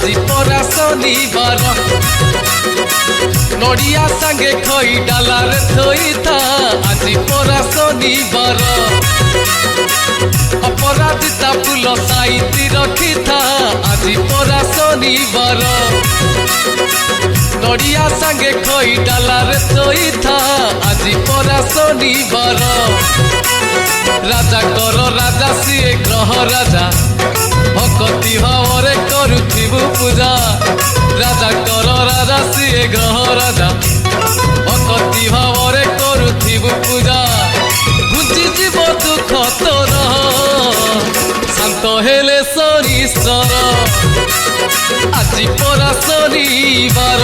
আজি পরা শনিবার নড়িয়া সাঙ্গে খই ডালারে থইতা আজি পরা শনিবার অপরাজিতা ফুল সাইতি রখিতা আজি পরা শনিবার নড়িয়া সাঙ্গে খই ডালারে থইতা আজি পরা শনিবার রাজা কর রাজা সিଏ গ্রহ রাজা ভক্তি ভাবরে করুথিবু পূজা রাজা কর রাজা সিଏ গ্রহ রাজা ভক্তি ভাবরে করুথিবু পূজা ঘুচি জীব দুঃখ তোর শান্ত হেলে শনিশ্বর আজি পরা শনিবার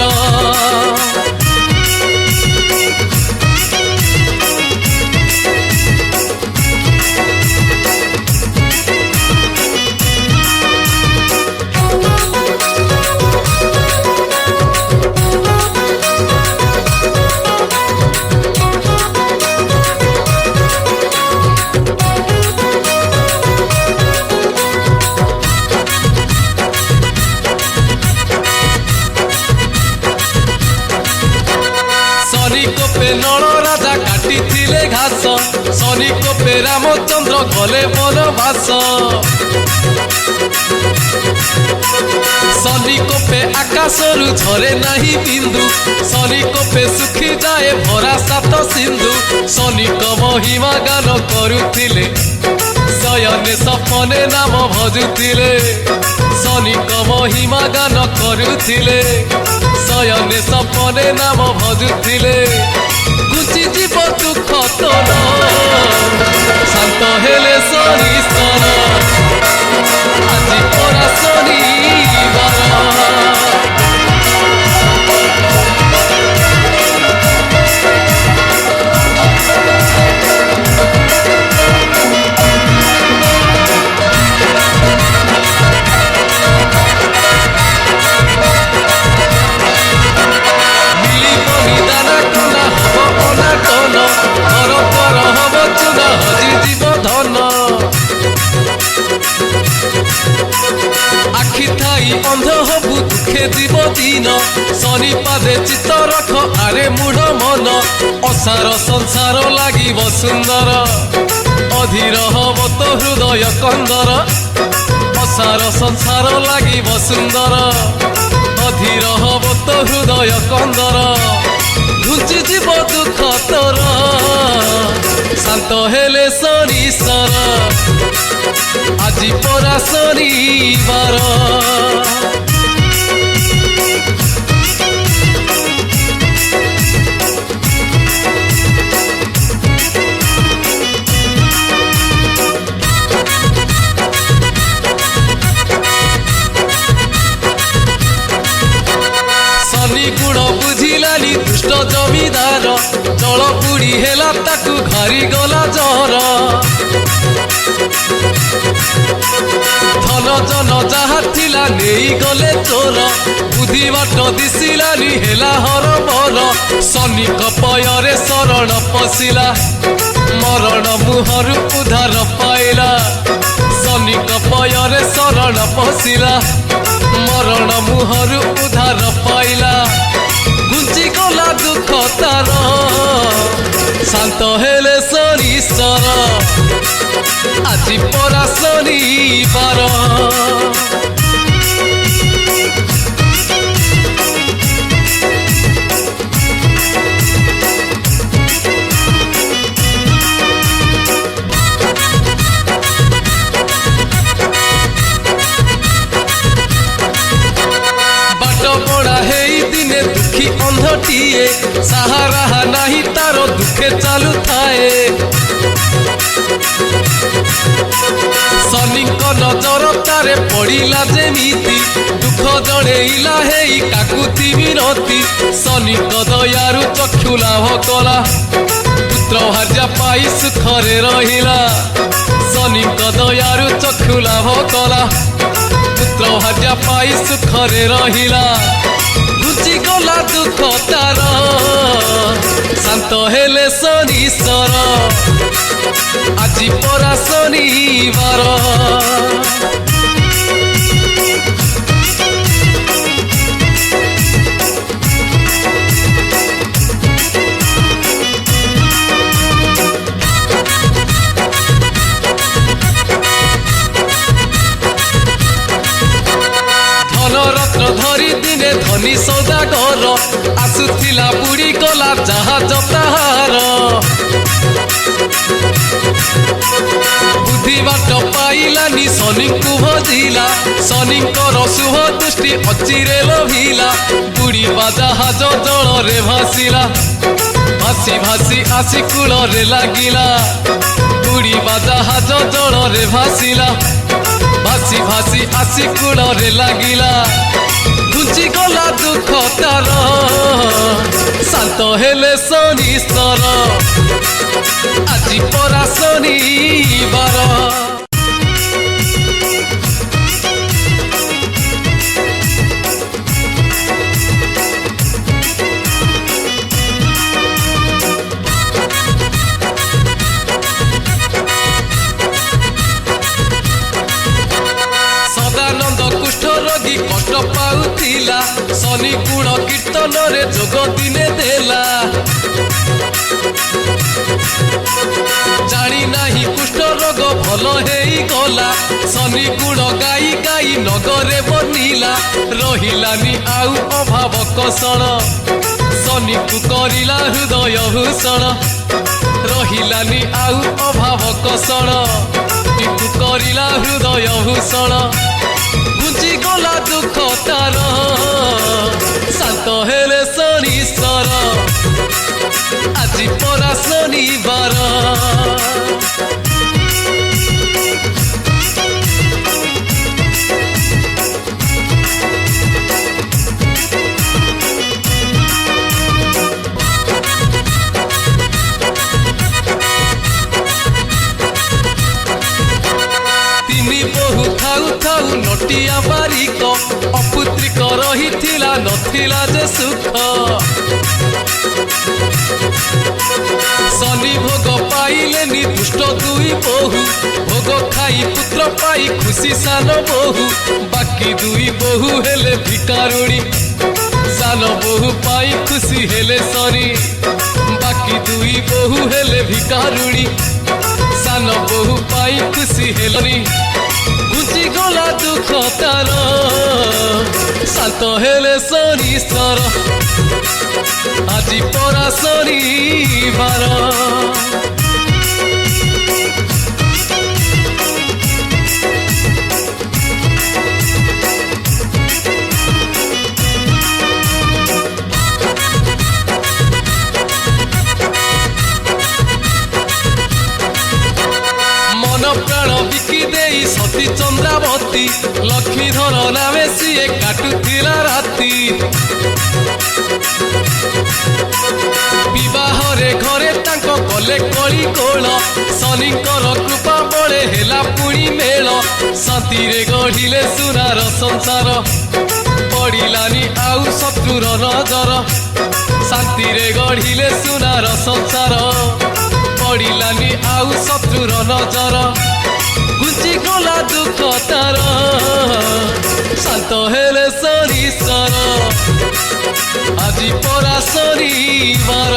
নড় রাজা কাটিলে ঘাস শনি কোপে রামচন্দ্র গলে বনবাস শনি কোপে আকাশরু ঝরে নাহি বিন্দু শনি কোপে শুখি যায় ভরা সাত সিন্ধু শনিক মহিমা গান করুଥିଲେ শয়নে সপনে নাম ভজুଥିଲେ শনিক মহিমা গান করুଥିଲେ শয়নে সপনে নাম ভজুଥିଲେ ঘুচি জীব দুঃখ তোর শান্ত হেলে শনিশ্বর আজি পরা শনিবার আখি থাই অন্ধ হবু দুঃখে জীব দিন শনি পাদে চিত্ত রখ আরে মূঢ় মন অসার সংসার লাগিব সুন্দর অধীর হব তো হৃদয় কন্দর অসার সংসার লাগিব সুন্দর অধীর হব তো হৃদয় কন্দর ঘুচি জীব দুঃখ তোর শান্ত হেলে শনিশ্বর আজি পরা শনিবার শনি গুণ বুঝিলানি দুষ্ট জমিদার জল পুড়ি হেলা তাকু ঘারি গলা জর ধন জন যাহা থিলা নেই গলে চোর বুদ্ধি বাଟ দিশিলানি হেলা হরবর শনিক পୟରେ শରଣ ପଶିଲା ମରଣ ମୁହଁରୁ ଉଦ୍ଧାର ପାଇଲା ଶନିକ ପୟରେ ଶରଣ ପଶିଲା ମରଣ ମୁହଁରୁ ଉଦ୍ଧାର ପାଇଲା ଘୁଞ୍ଚି ଗଲା ଦୁଃଖ ତାର শান্ত হেলে শনিশ্বর আজি পরা শনিবার অন্ধটিয়ে সাহারা নাহি তার দুঃখে চালু থাকে শনিক নজর তারে পড়িলা যেমিতি দুঃখ জড়েইলা হেই কাকুতি বিনতি শনিক দয়ারু চক্ষু লাভ কলা পুত্র ভার্যা পাই সুখরে রহিলা শনিক দয়ারু চক্ষু লাভ কলা পুত্র ভার্যা পাই সুখরে রহিলা ঘুচি গলা দুঃখ তার শান্ত হেলে শনিশ্বর আজি পরা শনিবার ବୁଝିଗଲା ଜାହାଜ ତାହାର ବୁଦ୍ଧି ବାଟ ପାଇଲାନି ଶନିଙ୍କୁ ଭଜିଲା ଶନିଙ୍କର ଶୁଭ ଦୃଷ୍ଟି ଅଚିରେ ଲୋଭିଲା ବୁଡ଼ିବା ଜାହାଜ ଜଳରେ ଭାସିଲା ଭାସି ଭାସି ଆସି କୂଳରେ ଲାଗିଲା ବୁଡ଼ିବା ଜାହାଜ ଜଳରେ ଭାସିଲା ଭାସି ଭାସି ଆସି କୂଳରେ ଲାଗିଲା ଘୁଞ୍ଚିଗଲା ଦୁଃଖ ତାର ଶାନ୍ତ ହେଲେ ଶନିଶ୍ଚର ଆଜି ପରା ଶନିବାର କଷ୍ଟ ପାଉଥିଲା ଶନି ଗୁଣ କୀର୍ତ୍ତନରେ ଯୋଗ ଦିନେ ଦେଲା ଜାଣି ନାହିଁ କୁଷ୍ଠ ରୋଗ ଭଲ ହେଇଗଲା ଶନି ଗୁଣ ଗାଇ ଗାଇ ନଗରେ ବନିଲା ରହିଲାନି ଆଉ ଅଭାବ କଷଣ ଶନିକୁ କରିଲା ହୃଦୟ ଭୂଷଣ ରହିଲାନି ଆଉ ଅଭାବ କଷଣ ଶନିକୁ କରିଲା ହୃଦୟ ଭୂଷଣ ବୁଝିଗଲା ଦୁଃଖ ତାର ଶାନ୍ତ ହେଲେ ଶନିଶ୍ଚର ଆଜି ପରା ଶନିବାର ନଟିଆ ବାରିକ ଅପୁତ୍ରିକ ରହିଥିଲା ନଥିଲା ଯେ ସୁଖ ଶନି ଭୋଗ ପାଇଲେନି ଦୁଷ୍ଟ ଦୁଇ ବୋହୁ ଭୋଗ ଖାଇ ପୁତ୍ର ପାଇ ଖୁସି ସାନ ବୋହୁ ବାକି ଦୁଇ ବୋହୁ ହେଲେ ଭିକାରୁଣୀ ସାନ ବୋହୁ ପାଇ ଖୁସି ହେଲେ ଶନି ବାକି ଦୁଇ ବୋହୁ ହେଲେ ଭିକାରୁଣୀ ସାନ ବୋହୁ ପାଇ ଖୁସି ହେଲନି ବୁଝିଗଲା ଦୁଃଖ ତାର ଶାନ୍ତ ହେଲେ ଶନିଶ୍ଚର ଆଜି ପରା ଶନିବାର ସତୀ ଚନ୍ଦ୍ରାବତୀ ଲକ୍ଷ୍ମୀଧର ନାମେ ସିଏ କାଟୁଥିଲା ରାତି ବିବାହରେ ଘରେ ତାଙ୍କ କଲେ କଳି କୋଳ ଶନିଙ୍କର କୃପା ବଳେ ହେଲା ପୁଣି ମେଳ ଶାନ୍ତିରେ ଗଢ଼ିଲେ ସୁନାର ସଂସାର ପଡ଼ିଲାନି ଆଉ ଶତ୍ରୁର ନଜର ଶାନ୍ତିରେ ଗଢ଼ିଲେ ସୁନାର ସଂସାର ପଡ଼ିଲାନି ଆଉ ଶତ୍ରୁର ନଜର ବୁଝିଗଲା ଦୁଃଖ ତାର ଶାନ୍ତ ହେଲେ ଶନିଶ୍ଚର ଆଜି ପରା ଶନିବାର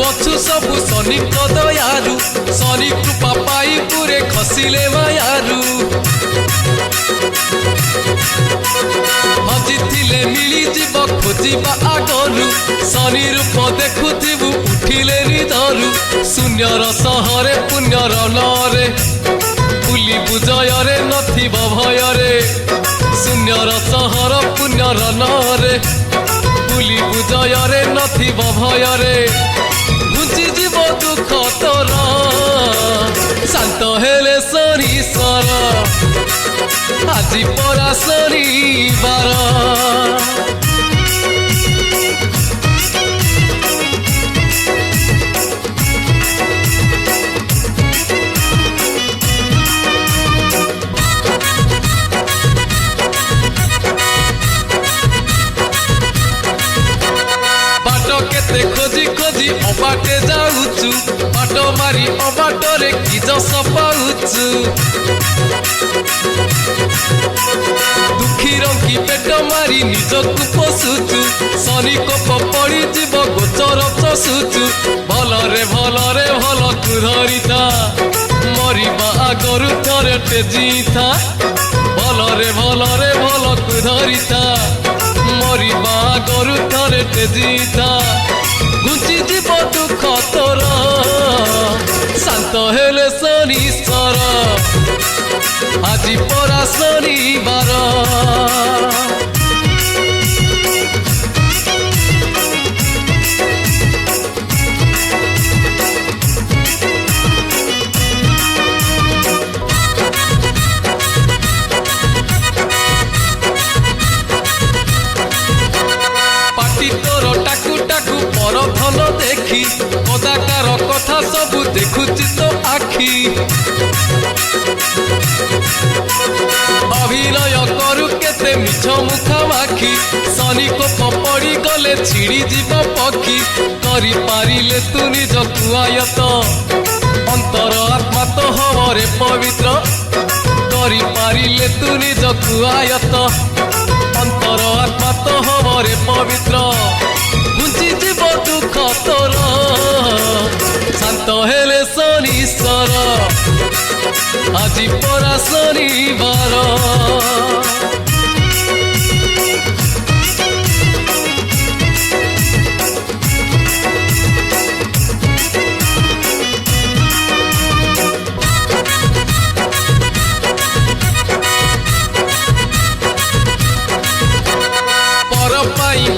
ଅଛୁ ସବୁ ଶନିଙ୍କ ଦୟାରୁ ଶନି କୃପା ପାଇ ପୁରେ ଖସିଲେ ମାୟାରୁ ହଜିଥିଲେ ମିଳିଯିବ ଖୋଜିବା ଆଗରୁ ଶନି ରୂପ ଦେଖୁଥିବୁ ଉଠିଲେ ନିଦରୁ ଶୂନ୍ୟର ସହରେ ପୁଣ୍ୟର ନରେ ବୁଲିବୁ ଜୟରେ ନଥିବ ଭୟରେ ଶୂନ୍ୟର ସହର ପୁଣ୍ୟର ନରେ ବୁଲିବୁ ଜୟରେ ନଥିବ ଭୟରେ ବୁଝିଯିବ ଦୁଃଖ ତୋର ଶାନ୍ତ ହେଲେ ଶନିଶ୍ଚର ଆଜି ପରା ଶନିବାର ଯଦି ଅବାଟେ ଯାଉଛୁ ବାଟ ମାରି ଅବାଟରେ କି ଯଶ ପାଉଛୁ ଦୁଃଖୀର କି ପେଟ ମାରି ନିଜକୁ ପୋଷୁଛୁ ଶନି କୋପ ପଡ଼ିଯିବ ଗୋଚର ଚଷୁଛୁ ଭଲରେ ଭଲରେ ଭଲକୁ ଧରିଥା ମରିବା ଆଗରୁ ଥରେ ଟେଜିଥା ଭଲରେ ଭଲରେ ଭଲକୁ ଧରିଥା ମରିବା ଆଗରୁ ଥରେ ଟେଜିଥା ଘୁଞ୍ଚିଯିବ ଦୁଃଖ ତୋର ଶାନ୍ତ ହେଲେ ଶନିଶ୍ୱର ଆଜି ପରା ଶନିବାର ଧନ ଦେଖି କଦାକାର କଥା ସବୁ ଦେଖୁଛି ତ ଆଖି ଅଭିନୟ କରୁ କେତେ ମିଛ ମୁଖାମାଖି ଶନି କୋପ ପଡ଼ିଗଲେ ଛିଡ଼ିଯିବ ପକ୍ଷୀ କରିପାରିଲେ ତୁ ନିଜକୁ ଆୟତ ଅନ୍ତର ଆତ୍ମା ତ ହବରେ ପବିତ୍ର କରିପାରିଲେ ତୁ ନିଜକୁ ଆୟତ ଅନ୍ତର ଆତ୍ମା ତ ହବରେ ପବିତ୍ର ଘୁଞ୍ଚିଯିବ ଦୁଃଖ ତୋର ଶାନ୍ତ ହେଲେ ଶନିଶ୍ୱର ଆଜି ପରା ଶନିବାର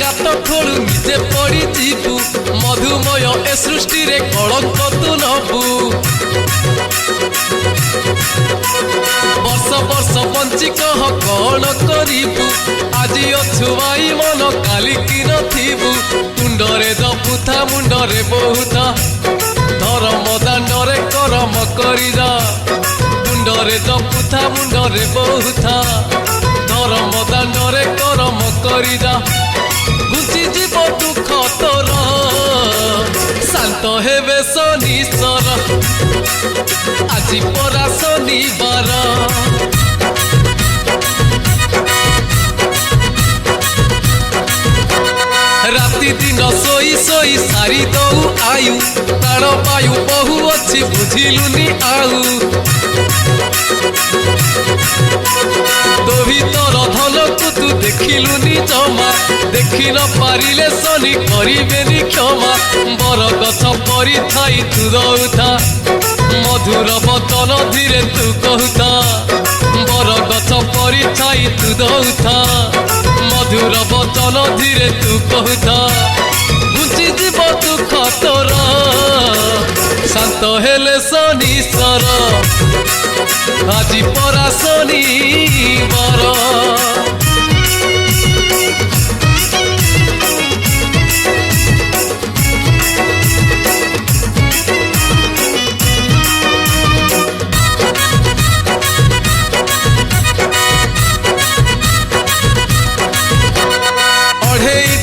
ଗାତ ଖୋଳୁ ନିଜେ ପଡ଼ିଯିବୁ ମଧୁମୟ ଏ ସୃଷ୍ଟିରେ କଳଙ୍କ ତୁ ନବୁ ବର୍ଷ ବର୍ଷ ବଞ୍ଚି କହ କଣ କରିବୁ ଆଜି ଅଛୁ ଭାଇ ମନ କାଲି କି ନଥିବୁ ତୁଣ୍ଡରେ ଜପୁଥା ମୁଣ୍ଡରେ ବହୁଥା ଧର୍ମ ଦାଣ୍ଡରେ କରମ କରିଯା ତୁଣ୍ଡରେ ଜପୁଥା ମୁଣ୍ଡରେ ବହୁଥା ଧର୍ମ ଦାଣ୍ଡରେ କରମ କରିଯା ଘୁଞ୍ଚିଯିବ ଦୁଃଖ ତୋର ଶାନ୍ତ ହେବେ ଶନିଶ୍ୱର ଆଜି ପରା ଶନିବାର ରାତି ଦିନ ଶୋଇ ଶୋଇ ସାରି ଦଉ ଆୟୁ ପ୍ରାଣ ବାୟୁ ବହୁ ଅଛି ବୁଝିଲୁନି ଆଉ ତୋ ଭିତର ଧନକୁ ତୁ ଦେଖିଲୁନି ଜମା ଦେଖି ନ ପାରିଲେ ଶନି କରିବେନି କ୍ଷମା ବର ଗଛ ପରିଥାଇ ତୁ ଦଉଥା ମଧୁର ବଚନ ଧୀରେ ତୁ କହୁଥା ବର ଗଛ ପରିଥାଇ ତୁ ଦଉଥା ମଧୁର ବଚନ ଧୀରେ ତୁ କହୁଥା ଘୁଞ୍ଚିଯିବ ଦୁଃଖ ତୋର ଶାନ୍ତ ହେଲେ ଶନିଶ୍ୱର ଆଜି ପରା ଶନିବାର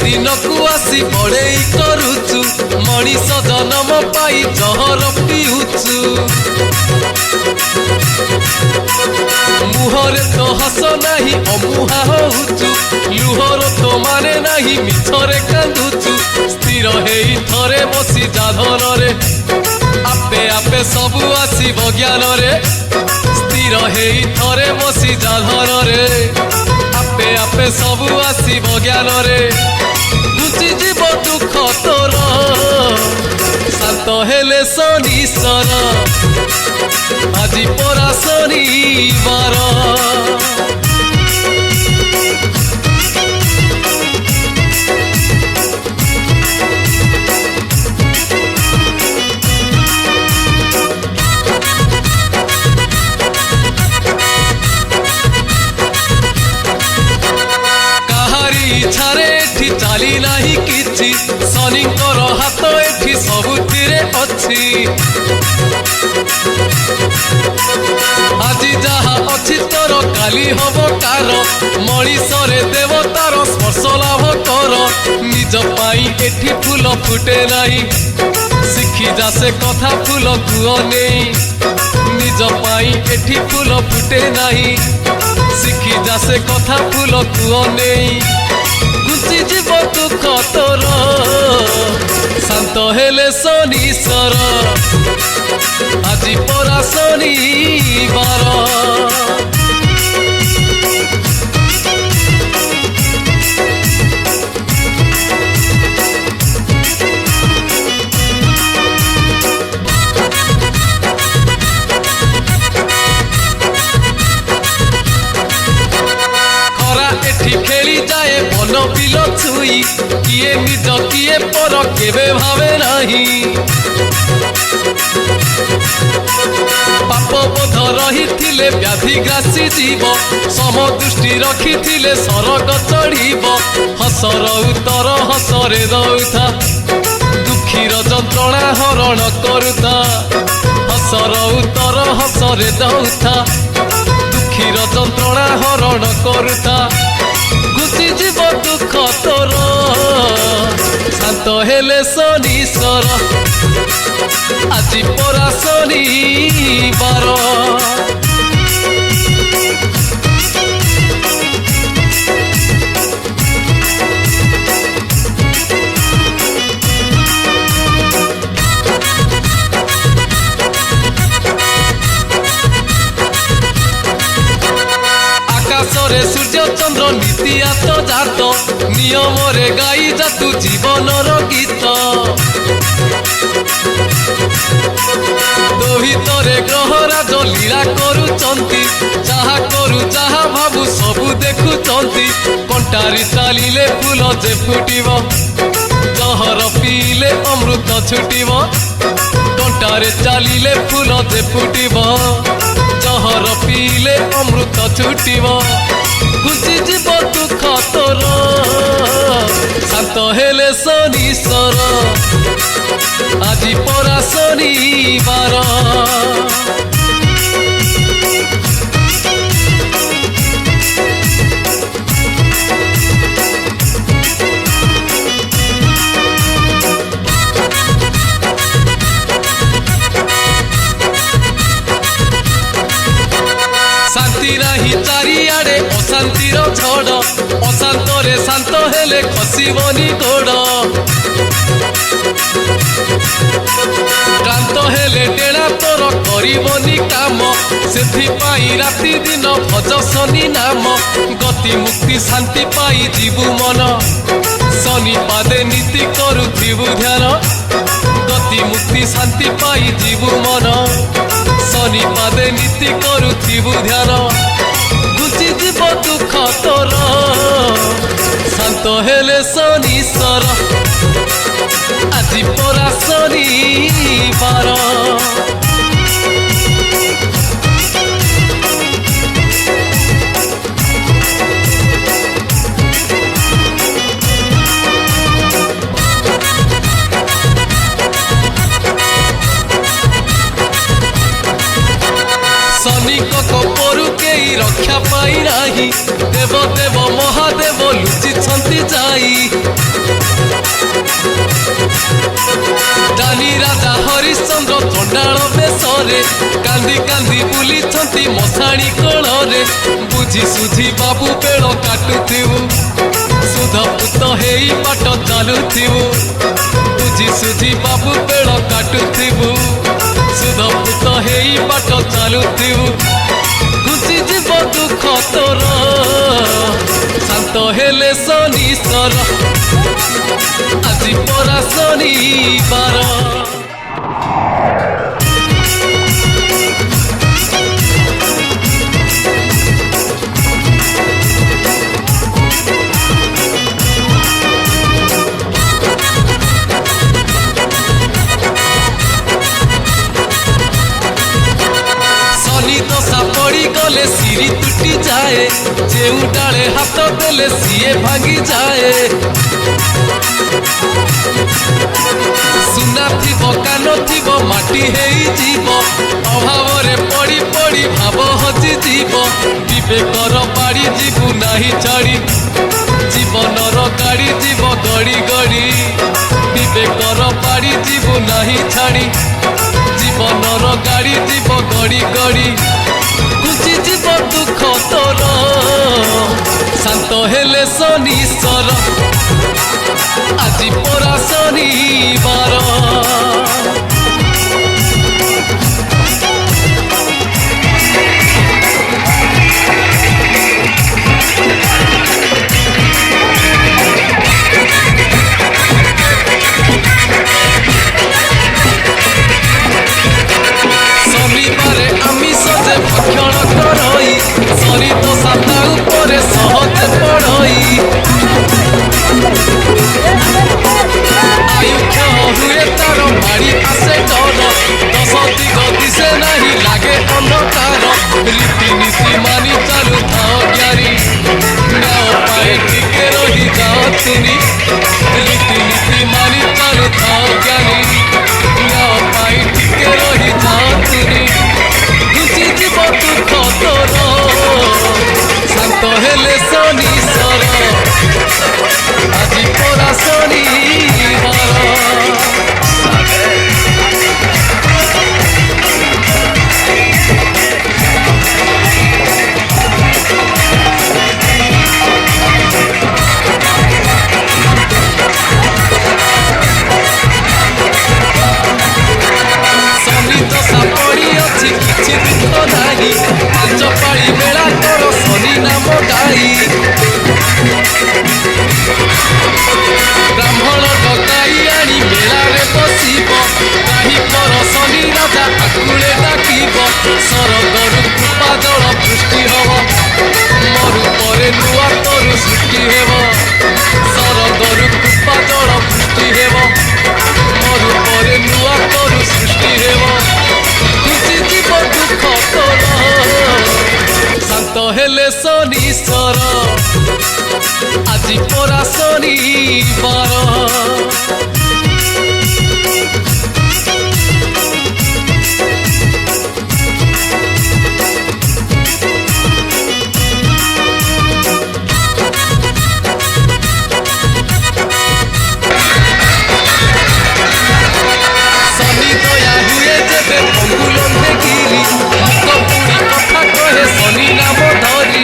ଦିନକୁ ଆସି ବଢ଼େଇ କରୁଛୁ ମଣିଷ ଜନମ ପାଇ ଜହର ପିଉଛୁ ମୁହଁରେ ତ ହସ ନାହିଁ ଅମୁହା ହଉଛୁ ଲୁହର ତ ମାନେ ନାହିଁ ମିଛରେ କାନ୍ଦୁଛୁ ସ୍ଥିର ହେଇ ଥରେ ବସି ଯାଧନରେ ଆପେ ଆପେ ସବୁ ଆସିବ ଜ୍ଞାନରେ ସ୍ଥିର ହେଇ ଥରେ ବସି ଯାଧନରେ ଆପେ ଆପେ ସବୁ ଆସିବ ଜ୍ଞାନରେ ଘୁଞ୍ଚିଯିବ ଦୁଃଖ ତୋର ଶାନ୍ତ ହେଲେ ଶନିଶ୍ୱର ଆଜି ପରା ଶନିବାର ଚାଲି ନାହିଁ କିଛି ଶନିଙ୍କର ହାତ ଏଠି ସବୁଥିରେ ଅଛି ଆଜି ଯାହା ଅଛି ତୋର କାଲି ହବ କାର ମଣିଷରେ ଦେବତାର ସ୍ପର୍ଶ ଲାଭ କର ନିଜ ପାଇଁ ଏଠି ଫୁଲ फुटे नहीं शिखी जा से कथा फूल कुओ नहीं निज पाई एठी फूल फुटे नहीं शिखी जा से कथा फूल कुओ नहीं घुची जीव दुख तोर शांत हेले शनिश्वर আজি परा शनिवार खेली जाए बन बिल छुई किए निज किए पर केबे भावे नहीं पाप बोध रही थिले व्याधि ग्रासी जीव समदृष्टि रखी थिले सरग चढ़ीब हसर उतर हसरे दउथा दुखीर जंत्रणा हरण करुता हसर उतर हसरे दउथा दुखीर जंत्रणा हरण करुता घुची जीव दुख तोर शांत हेले शनिश्वर আজি परा शनिवार आकाशरे सूर्य चंद्र नीतिया तो जात नियम रे गाई जातु जीवनर गीत दोहितरे ग्रहराज लीला करुचंती जहा करू जहा भाबु सबु देखुचंती कंटारी चालिले फूल जे फुटिब जहर पीले अमृत छुटिब कंटारे चालिले फूल जे फुटिब जहर पीले अमृत छुटिब घुची जीव दुख तोर शांत हेले शनिश्वर আজি परा शनिवार शांति नाही चारिआडे अशांतिर झड़ अशांतरे शांत हेले खसिबनी गोड़ क्लांत हेले डेड़ा तोर करिबनी काम सेथिपाई राति दिन भज शनि नाम गति मुक्ति शांति पाई जीवु मन शनि पादे नीति करुथिबु ध्यान गति मुक्ति शांति पाई जीवु मन शनि पादे नीति करुथिबु ध्यान घुची जीव दुख तोर शांत हेले शनिश्वर আজি परा शनिवार शनि कोपरु केई रक्षा पाई नाही देव देव महादेव लुचि छंती जाई डाली राजा हरिश्चंद्र चंडाल बेशरे कांदी कांदी बुली छंती मशाणी कोଳରେ बुझी सुझी बाबू बेल काटुथिबु सुध पुत हेई बाट चालुथिबु बुझी सुझी बाबू बेल काटुथिबु सुध पुत हेई बाट चालुथिबु घुची जीव दुख तोर शांत हेले शनिश्वर আজি परा शनिवार शनि दशा पड़ी गले सिरी तुटी जाए जेउ डाले हाथ देले सीए भांगी जाए सुना थिब कान थिब माटी हेई जीव अभाव रे पड़ी पड़ी भाव हजी जीव विवेकर पाड़ी जीवु नाही छाड़ी जीवनर गाड़ी जीव गड़ी गड़ी विवेकर जीवु नाही छाड़ी जीवनर गाड़ी जीव गड़ी गड़ी घुची जीव दुख तोर शांत हेले शनिश्वर আজি परा शनिवार শনিবারে আমি সজে ভক্ষণ করই শনি তো সাতা উপরে সহজে পড়ই আয়ুক্ষ হুয়ে তার বাড়ি আসে ডর দশ দিগ দিশে নাহি লাগে অন্ধকার রীতিনীতি মানি চালু থাও জ্ঞানী ন্যায় পায়ে টিকে রহি যাও তুমি রীতিনীতি মানি চালু থাও জ্ঞানী ন্যায় পায়ে টিকে রহি যাও তুমি ঘুচি জীব দুঃখ তোর শান্ত হেলে শনিশ্বর আজি পরা শনিবার শনি দশা পড়ি অছি কিছু দুঃখ নাই পাঁচ পাড়ি বেড়া কর শনি নাম গাই ব্রাহ্মণ ডকাই আনি মেলারে বসিব কাহি পর শনি রাজা আকুলে ডাকিব সরগরু কৃপা জল বৃষ্টি হব মরু পরে নূয়া তরু সৃষ্টি হেব সরগরু কৃপা জল বৃষ্টি হেব মরু পরে নূয়া তরু সৃষ্টি হেব খুশি জীব দুঃখ তোর শান্ত হেলে শনিশ্বর আজি পরা শনিবার শনি দয়া হুয়ে যেবে অঙ্গুলন্ধে গিরি মুখ পুড়ি কথা কহে শনি নাম ধরি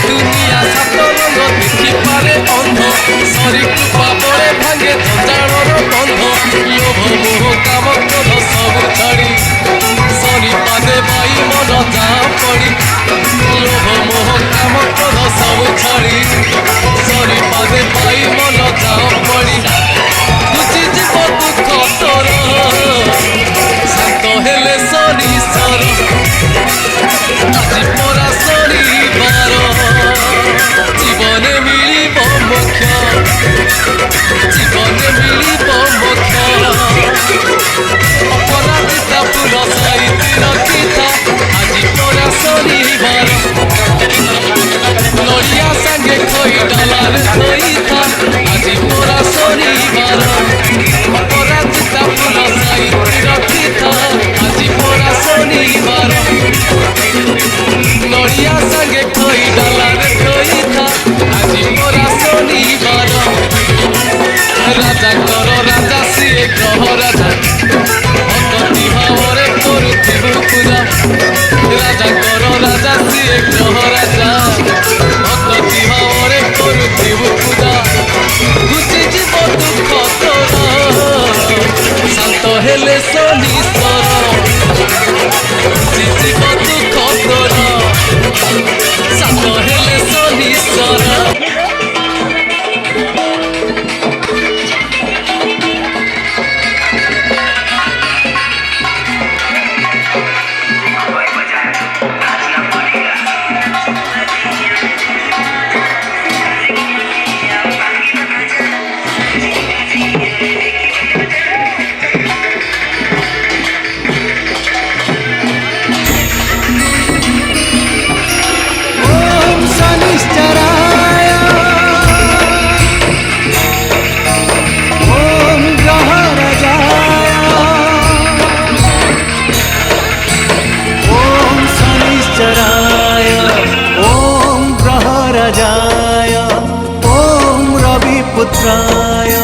দুনিয়া সাত রঙ দেখি পারে অন্ধ সরি কৃপা বড়ে ভাঙে জঞ্জালর বন্ধ লোভ মোহ কাম ক্রোধ সবু ছাড়ি শনি পাদে বাই মন যা পড়ি লোভ মোহ কাম ক্রোধ সবু ছাড়ি শনি পাদে বাই মন যা পড়ি খুচি জীব দুঃখ তোর শান্ত হেলে শনিশ্বর আজি পরা শনিবার জীবনে মিলিব মোক্ষ জীবনে মিলিব মোক্ষ অপরাজিতা ফুল সাইতি রখিথা আজি পরা শনিবার নড়িয়া সাঙ্গে খই ডালার থইথা আজি পরা শনিবার অপরাজিতা ফুল সাইতি রখিথা আজি পরা শনিবার নড়িয়া সাঙ্গে খই ডালার থইথা আজি পরা শনিবার রাজা কর রাজা সিয়ে গ্রহ রাজা ভক্তি ভাবরে করুথিবু পূজা রাজা কর রাজা সিয়ে গ্রহ রাজা ভক্তি ভাবরে করুথিবু পূজা ঘুচি জীব দুঃখ তোর শান্ত হেলে শনিশ্বর ঘুচি জীব দুঃখ তোর শান্ত হেলে শনিশ্বর पुत्राय।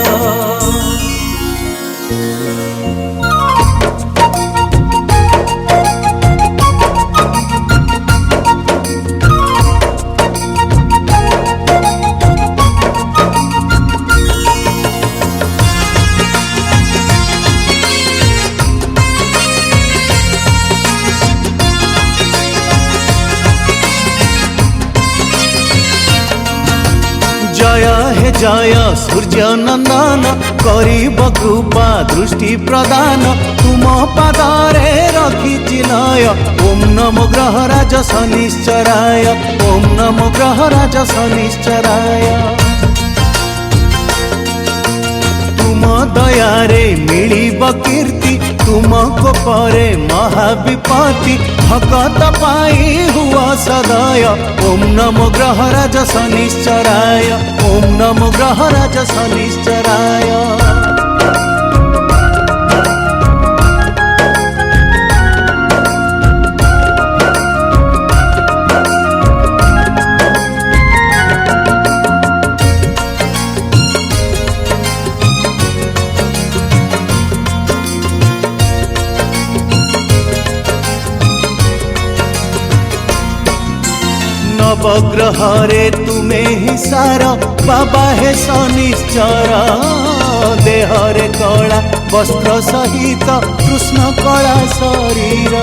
जय हे जय सूर्य नंदन करिब कृपा दृष्टि प्रदान तुम पादरे रखिछि लय। ओम नमो ग्रहराज शनिश्चराय ओम नमो ग्रहराज शनिश्चराय। तुम दयारे मिलिब कीर्ति तुम कोपरे महाविपत्ति भगत पाई हुआ सदय। ओम नमो ग्रहराज शनिश्चराय ओम नमो ग्रहराज शनिश्चराय। नवग्रहरे तुमे ही सार बाबा हे शनिश्चर। देहरे कला वस्त्र सहित कृष्ण कला शरीर।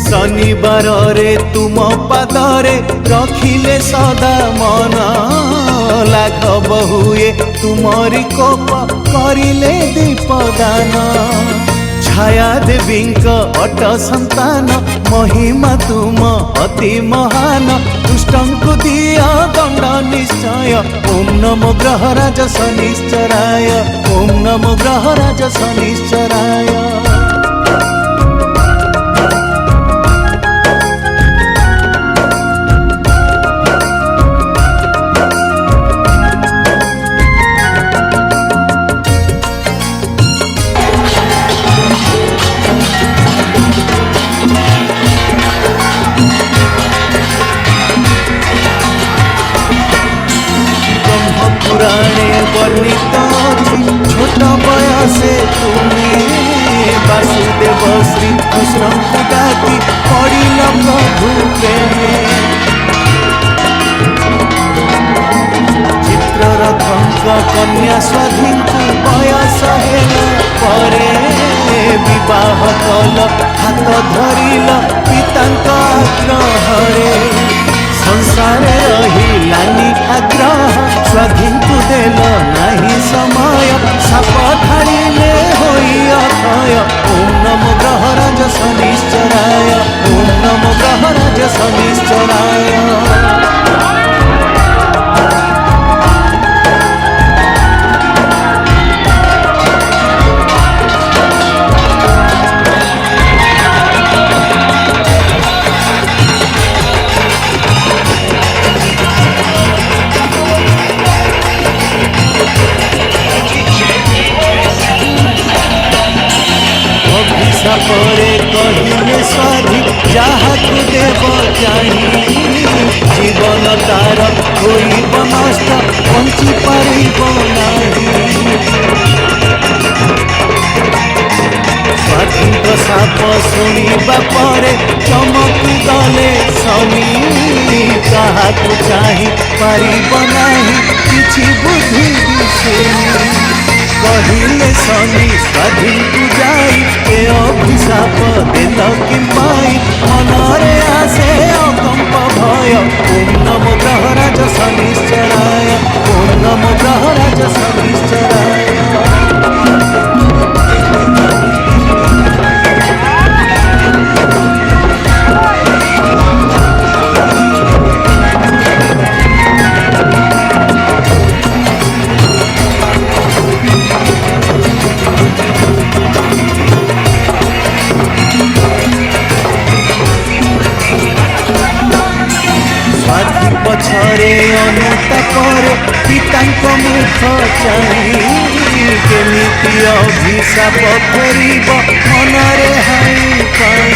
शनिवार रे तुम पादरे रखिले सदा मन। लाघव हुए तुमरी कोप करिले दीपदान। छाया देवींक अट संतान महिमा तुम अति महान। दुष्टंकु दिया दंड निश्चय। ओम नमो ग्रहराज शनिश्चराय ओम नमो ग्रहराज शनिश्चराय। पुराणे वर्णित छोट बयसे तुम्हें वासुदेव श्री कृष्ण डाकी पड़िल प्रभु प्रेमे। चित्ररथंक कन्या स्वाधीन बयस हेला परे। विवाह कल हाथ धरिल पितांक आग्रहरे। संसार रहिलानी आग्रह स्वाधीन तु देल नाही समय। साप ठाड़िले होई अक्षय। ओम नमो ग्रहराज शनिश्चराय ओम नमो ग्रहराज शनिश्चराय। परे कहिले स्वाधि जहाकु देव चाही। जीवन तार होइब नष्ट बंची पारिब नाही। स्वाधीन साप शुणिबा परे चमकी गले शनि। काहाकु चाही पारिब नाही किछि बुद्धि दिशेनी। कहिले शनि स्वाधीन तु जाई ए अभिशाप देल कि पाई। मनरे आसे अकंप भय। ओम नमो ग्रहराज शनिश्चराय ओम नमो ग्रहराज शनिश्चराय। पछरे अनुतापरे पितांक मुख चाही। केमिति अभिशाप फेरिब मनरे हाई पाई।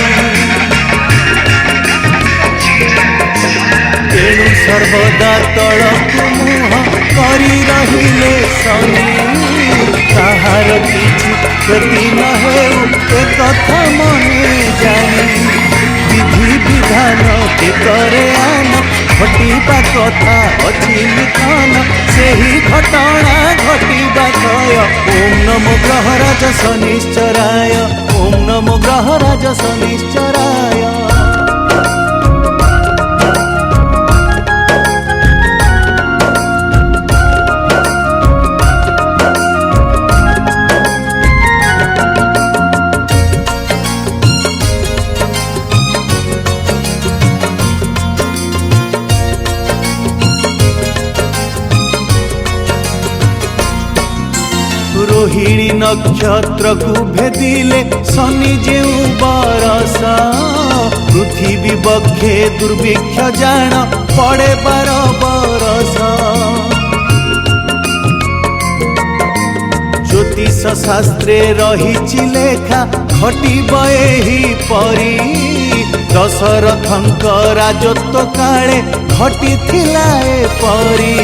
तेणु ସର୍ବଦା ତଳକୁ ମୁହଁ କରି ରହିଲେ ଶନି କାହାର କିଛି କ୍ଷତି ନ ହେଉ ଏ କଥା ମନେ ଜାଣି ବିଧି ବିଧାନ କେତରେ ଆନ ଘଟିବା କଥା ଅଛି ଲିଖନ ସେହି ଘଟଣା ଘଟିବା ଥୟ ଓಂ ନମୋ ଗ୍ରହରାଜ ଶନିଶ୍ଚରାୟ ଓಂ ନମୋ ଗ୍ରହରାଜ ଶନିଶ୍ଚରାୟ। रोहिणी नक्षत्र को भेदिले शनि जेउ बरस पृथ्वी बक्षे दुर्भिक्ष जान पड़े 12 बरस ज्योतिष शास्त्रे रही लेखा घटिब एही परी दशरथंक राजत्व काले घटिथिला परी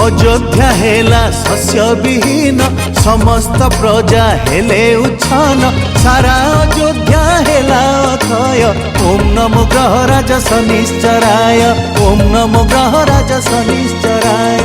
अयोध्या हेला शस्य विहीन समस्त प्रजा हेले उच्छन सारा अयोध्या हेला अथय ओं नमो ग्रहराज शनिश्चराय ओं नमो ग्रहराज शनिश्चराय।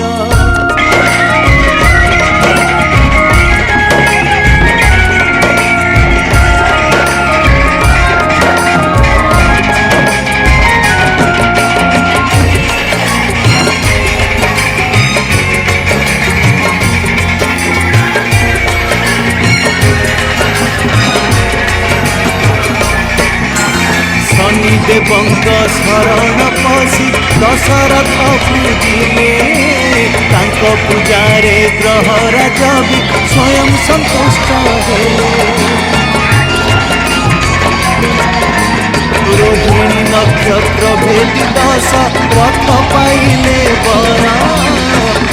देवंक शरण पशि दशरथ पूजिले तांक पूजारे ग्रहराज भी स्वयं संतुष्ट हेले रोहिणी नक्षत्र भेदी दशरथ पाइले बरा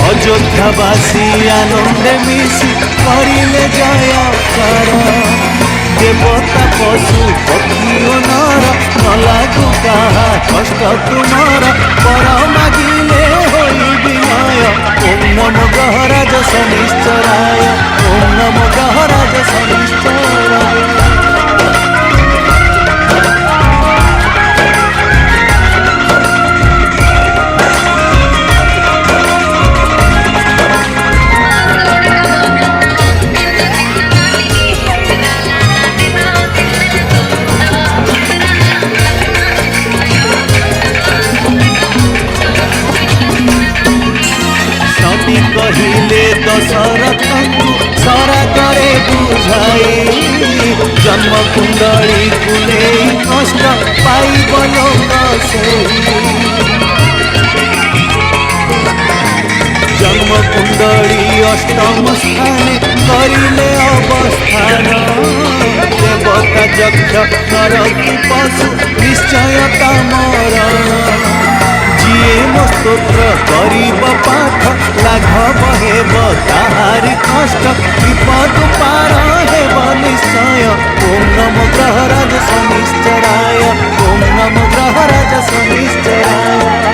अयोध्यावासी आनंदे मिशी करिले जयकार देवता पशु पक्षी नर न लागू कहा कष्ट तुमर पर मागिले होई विनय ओं नमो ग्रहराज शनिश्चराय ओं नमो ग्रहराज शनिश्चराय। कहिले दशरथंकु सरा करे बुझाई जन्म कुंडली कुले कष्ट पाइब लोक सेही जन्म कुंडली अष्टम स्थाने करिले अवस्थान देवता यक्ष नरकी पशु निश्चय मरण जिए मो स्तोत्र करीब पाठ लाघव हेब ताहारी कष्ट विपद पार हेब निश्चय ओं नमो ग्रहराज शनिश्चराय ओं नमो ग्रहराज शनिश्चराय।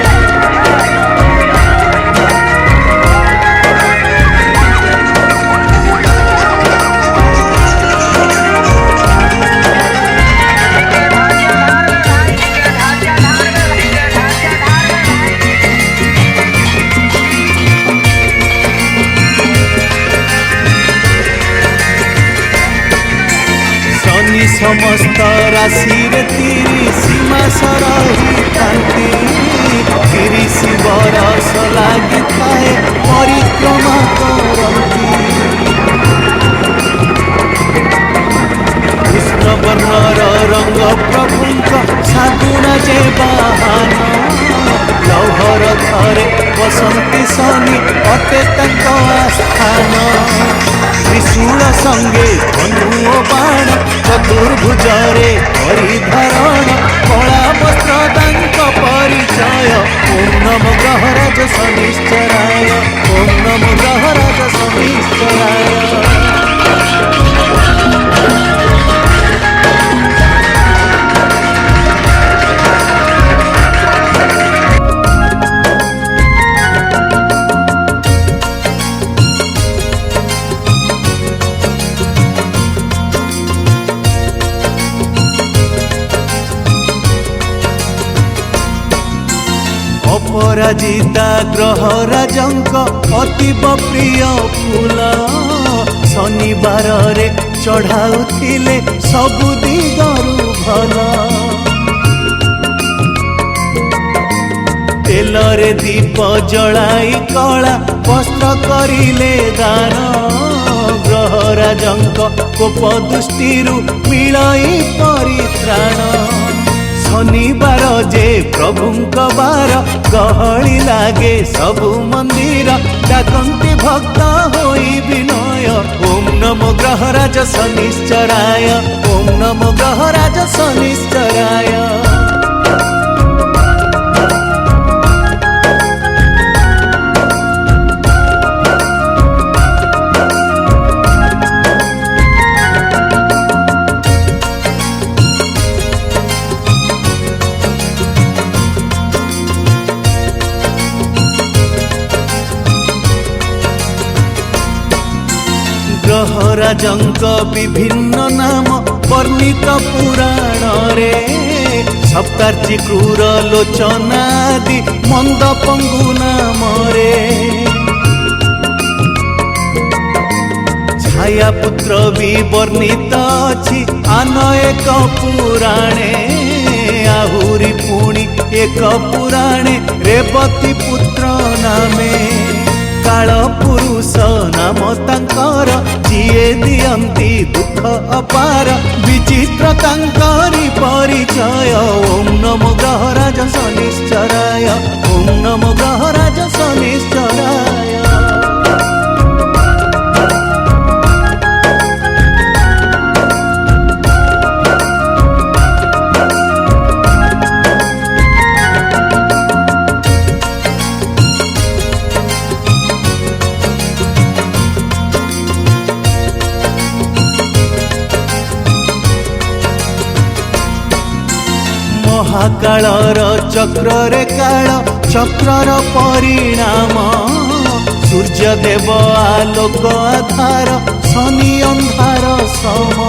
समस्त राशि रे तीरी सीमा सरही कांति 30 बरस लागी थाए परिक्रमा करती कृष्ण वर्णर रंग प्रभुंक साधुना जे बाहन लौहर थरे बसंती शनि अटे तंक आस्थान त्रिशूल संगे धनु बाण चतुर्भुजरे परिधारण कला वस्त्र तांक परिचय ओं नमो ग्रहराज शनिश्चराय ओं नमो ग्रहराज शनिश्चराय। अपराजिता ग्रह राजंक अतीब प्रिय फूल शनिवार रे चढ़ाउथिले सबु दिगरु भल तेलरे दीप जलाई कला वस्त्र करिले दान ग्रह राजंक कोप दृष्टिरु मिलई परित्राण शनिवार जे प्रभुंक बार गहली लागे सबु मंदिर डाकंती भक्त होई विनय ओम नमो ग्रहराज शनिश्चराय ओम नमो ग्रहराज शनिश्चराय ग्रहराजंक विभिन्न नाम वर्णित पुराण रे सप्तार्ची क्रूर लोचनादि मंद पंगु नाम रे छाया पुत्र भी वर्णित अछि आन एक पुराणे आहुरी पुणी एक पुराणे रेवती पुत्र नामे काल पुरुष नाम तांकर जिए दियंती दुख अपार विचित्र तांकरी परिचय ओम नमो ग्रहराज शनिश्चराय ओम नमो ग्रहराज शनिश्चराय महाकालर चक्र रे काल चक्रर परिणाम सूर्यदेव आलोक आधार शनि अंधार सम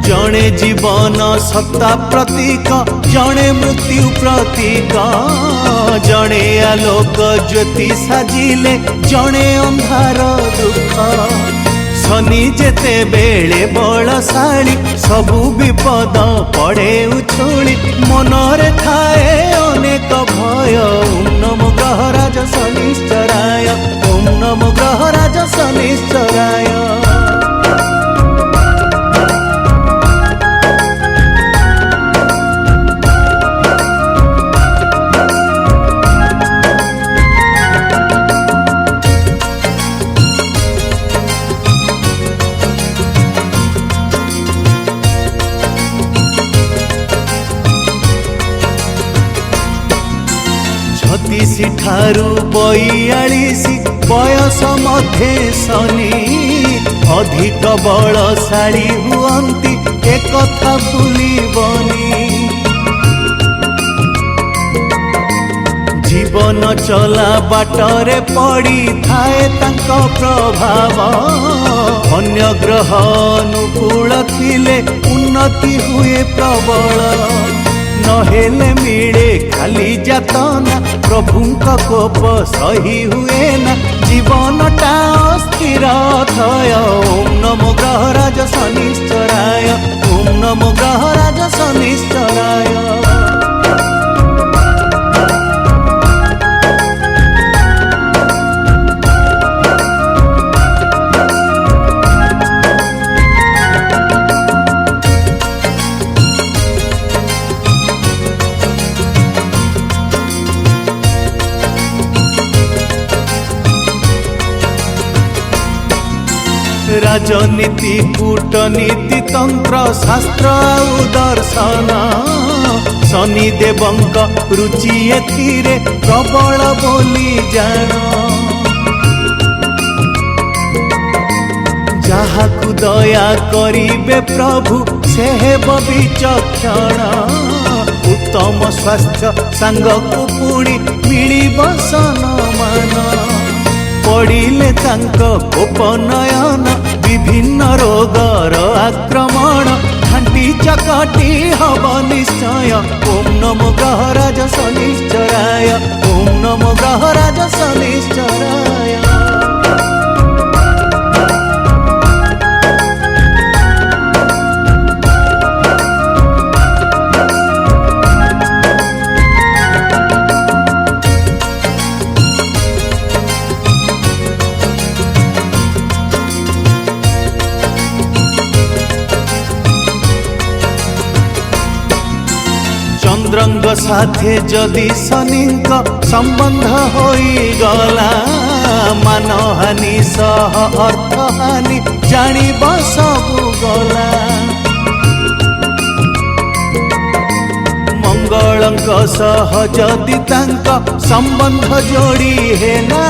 जणे जीवन सत्ता प्रतीक जणे मृत्यु प्रतीक जणे आलोक ज्योति साजिले जणे अंधार दुख शनि जेते बेले बलशाली सबु विपद पड़े उछुली मनरे थाए अनेक भय ओम नमो ग्रहराज शनिश्चराय ओम नमो ग्रहराज शनिश्चराय छत्तीसी ठारू 42 बयस मध्य शनि अधिक बलशाली हुअंती एक कथा भूलिबनी जीवन चला बाटरे पड़ी थाए तांको प्रभाव अन्य ग्रह अनुकूल थिले उन्नति हुए प्रबल नहेले मिले खाली जातना प्रभुंक कोप सही हुए ना जीवनटा अस्थिर थय ओम नमो ग्रहराज शनिश्चराय ओम नमो ग्रहराज शनिश्चराय राजनीति कूटनीति तंत्र शास्त्र आउ दर्शन शनिदेवंक रुचि एथिरे प्रबल बोली जान जाहाकु दया करिबे प्रभु से हेब विचक्षण उत्तम स्वास्थ्य सांगकु पुणी मिलिब सन्मान पड़िले तांक कोप नयन विभिन्न रोगर आक्रमण घाटी चकटी हब निश्चय। ओम नमो ग्रहराज शनिश्चराय, ओम नमो ग्रहराज शनिश्चराय। चंद्रंग साथे जदि शनिंक संबंध होई गला, मानहानि सह अर्थहानि जानिब सबु गला। मंगलंक सह जदि तांक संबंध जोड़ी हेला,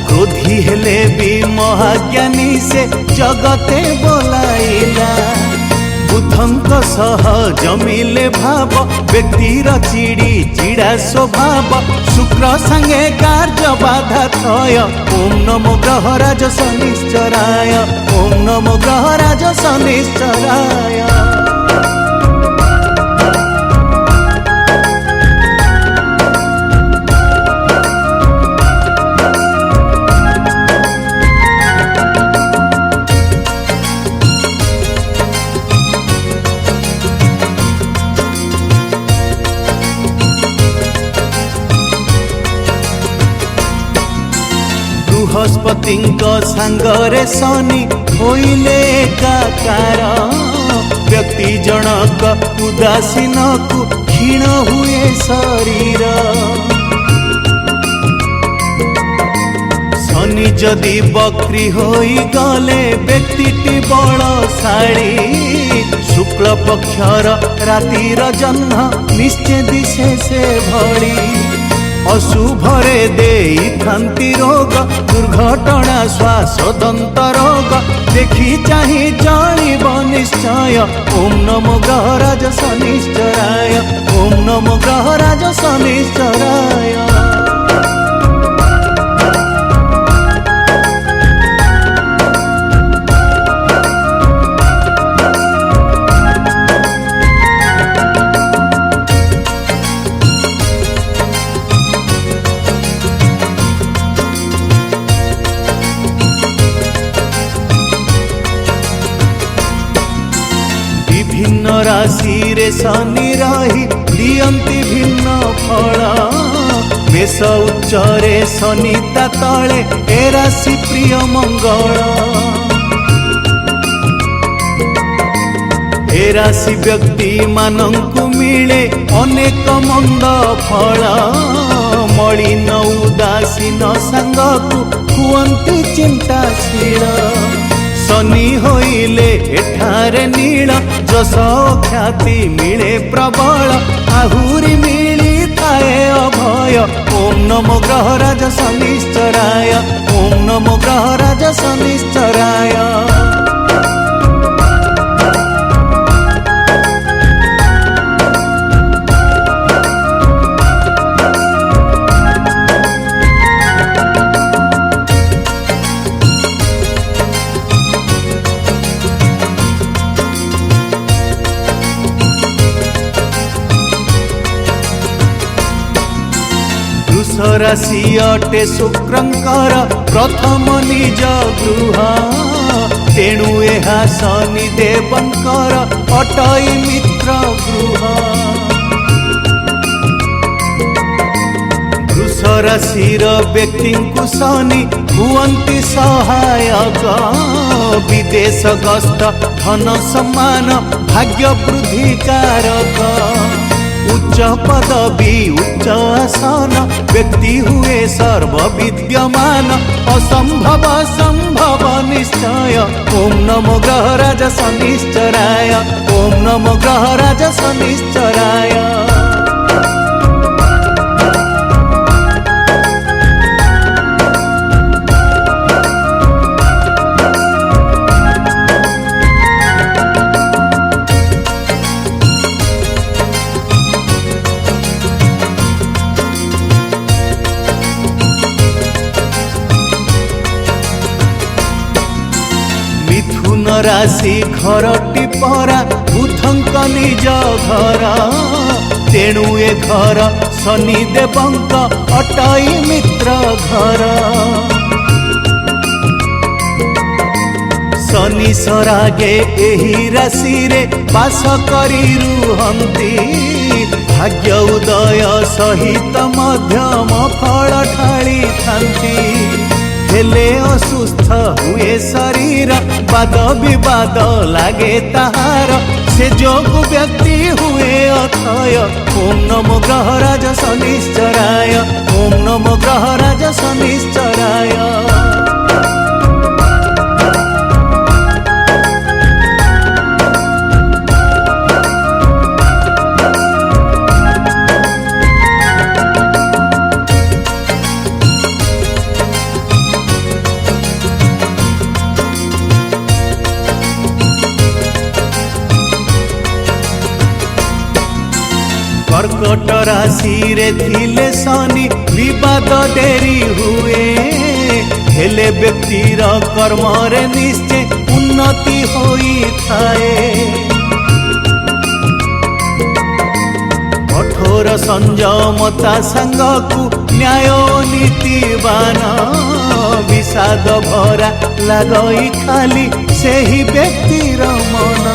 क्रोधी हेले भी महाज्ञानी से जगते बोलाइला। बुधंक सह जमिले भाव व्यक्तिर चिड़ी चिड़ा स्वभाव, शुक्र संगे कार्य बाधा थय। ओम नमो ग्रहराज शनिश्चराय, ओम नमो ग्रहराज शनिश्चराय। बृहस्पतिंक सांगरे शनि होइले एकाकार, व्यक्ति जनक उदासीन को क्षीण हुए शरीर। शनि जदि बक्री होई गले व्यक्तिटी बलशाली, शुक्ल पक्षर रातिर जन्म निश्चय दिशे से भली। अशुभरे देई खांति रोग, दुर्घटना श्वास दंत रोग, देखी चाही जानिब निश्चय। ओम नमो ग्रहराज शनिश्चराय, ओम नमो ग्रहराज शनिश्चराय। भिन्न राशि रे शनि रही दियंती भिन्न फल, मेष उच्चरे शनि ता तले ए राशि प्रिय मंगल। ए राशि व्यक्ति मानंकु मिले अनेक मंद फल, मलिन उदासीन सांगकु हुअन्ति चिंताशील। शनि होइले एठारे नील, जस ख्याति मिले प्रबल, आहुरी मिली थाए अभय। ओम नमो ग्रहराज शनिश्चराय, ओम नमो ग्रहराज शनिश्चराय। राशि अटे शुक्रंकर प्रथम निज गृह, तेणु एहा शनि देवंकर अटई मित्र गृह। वृष राशिर व्यक्ति शनि हुअन्ति सहायक, विदेश गस्त धन सम्मान भाग्य वृद्धि कारक। उच्च पदवी उच्च आसन व्यक्ति हुए सर्व विद्यमान, असंभव संभव निश्चय। ओम नमो ग्रहराज शनिश्चराय, ओम नमो ग्रहराज शनिश्चराय। मिथुन राशि घरटी परा बुधंक निज घर तेणु ए घर शनि देवंक अटई मित्र घर शनि सरागे एही राशि रे बास करी रुहंती भाग्य उदय सहित मध्यम फल ढाली थांती हेले असुस्थ हुए शरीर वाद विवाद लागे ताहार से जोग व्यक्ति हुए अथय ओम नमो ग्रहराज शनिश्चराय ओम नमो ग्रहराज शनिश्चराय कर्कट राशि रे थिले शनि विवाद डेरी हुए हेले व्यक्तिर कर्म रे निश्चय उन्नति होई थाए कठोर संयमता संगकु न्याय नीतिवान विषाद भरा लगई खाली सेही व्यक्तिर मन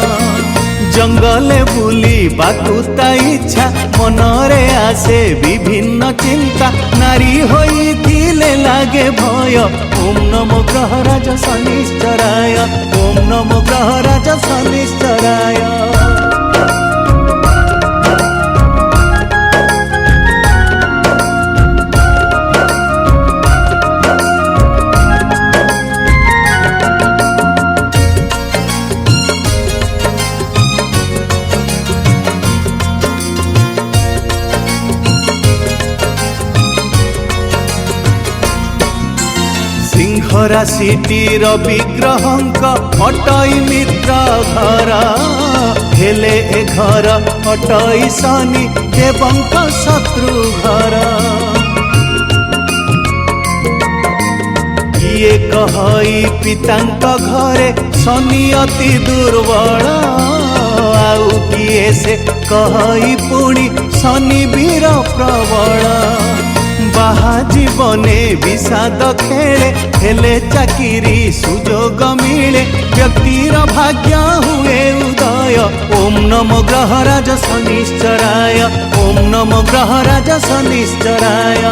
जंगले बुली बाकुता इच्छा मनरे आसे विभिन्न चिंता नारी होई थिले लागे भय ओम नमो ग्रहराज शनिश्चराय ओम नमो ग्रहराज शनिश्चराय सिंह राशिटीर विग्रहंक अटई मित्र घर हेले ए घर अटई शनि देवंक शत्रु घर किए कहई पितांक घरे शनि अति दुर्बल आउ किए से कहई पुणी शनि वीर प्रबल बाहा जीवने विषाद खेले हेले चाकिरी सुजोग मिले व्यक्तिर भाग्य हुए उदय ओम नमो ग्रहराज शनिश्चराय ओम नमो ग्रहराज शनिश्चराय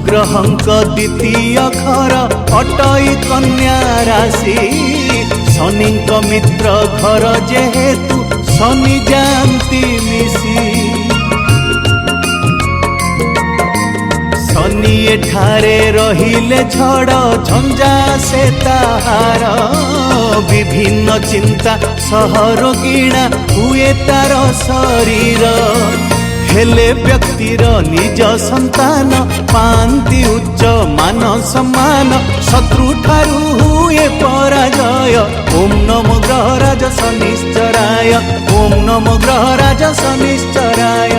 ग्रहंक द्वितीय घर अटई कन्या राशि शनिंक मित्र घर जेहेतु शनि जानती मिसी शनि एठारे रहिले झड़ झंझा से ताहार विभिन्न चिंता सहर गिणा हुए तार शरीर हेले व्यक्तिर निज संतान पांति उच्च मान सम्मान शत्रु ठारू हुए पराजय ओम नमो ग्रहराज शनिश्चराय ओम नमो ग्रहराज शनिश्चराय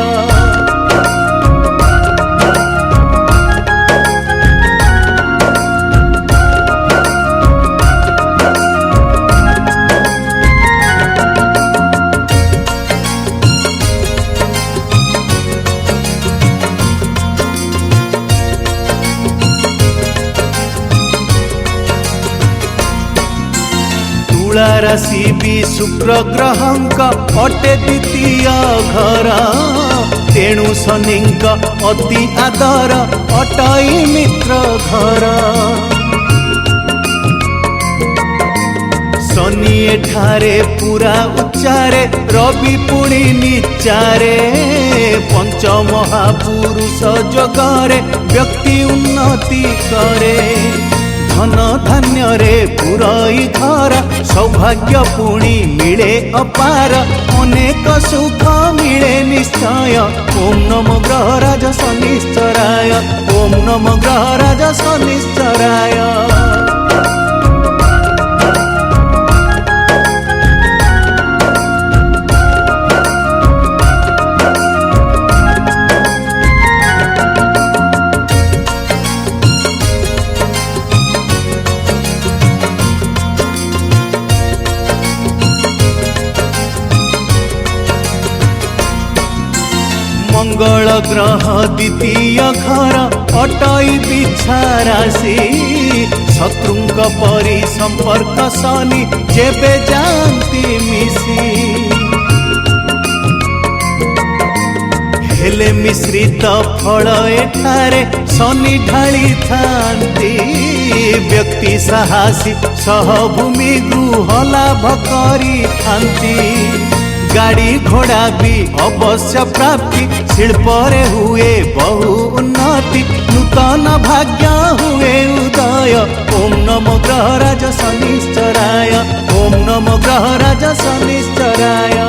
तुला राशि भी शुक्र ग्रहंक अटे द्वितीय घर तेणु शनिंक अति आदर अटई मित्र घर शनि एठारे पूरा उच्चारे रवि पुणी निचारे पंच महापुरुष जोगरे व्यक्ति उन्नति करे धन धान्य रे पुरई घर सौभाग्य पुणी मिले अपार अनेक सुख मिले निश्चय ओम नमो ग्रहराज शनिश्चराय ओम नमो ग्रहराज शनिश्चराय मंगल ग्रह द्वितीय घर अटई पिछा राशि शत्रुंक परि संपर्क शनि जेबे जानती मिसी हेले मिश्रित फल एठारे शनि ढाली थांती व्यक्ति साहसी सहभूमि गृह लाभ करी थांती गाड़ी घोड़ा भी अवश्य प्राप्ति शिल्प रे हुए बहु उन्नति नूतन भाग्य हुए उदय ओम नमो ग्रहराज शनिश्चराय ओम नमो ग्रहराज शनिश्चराय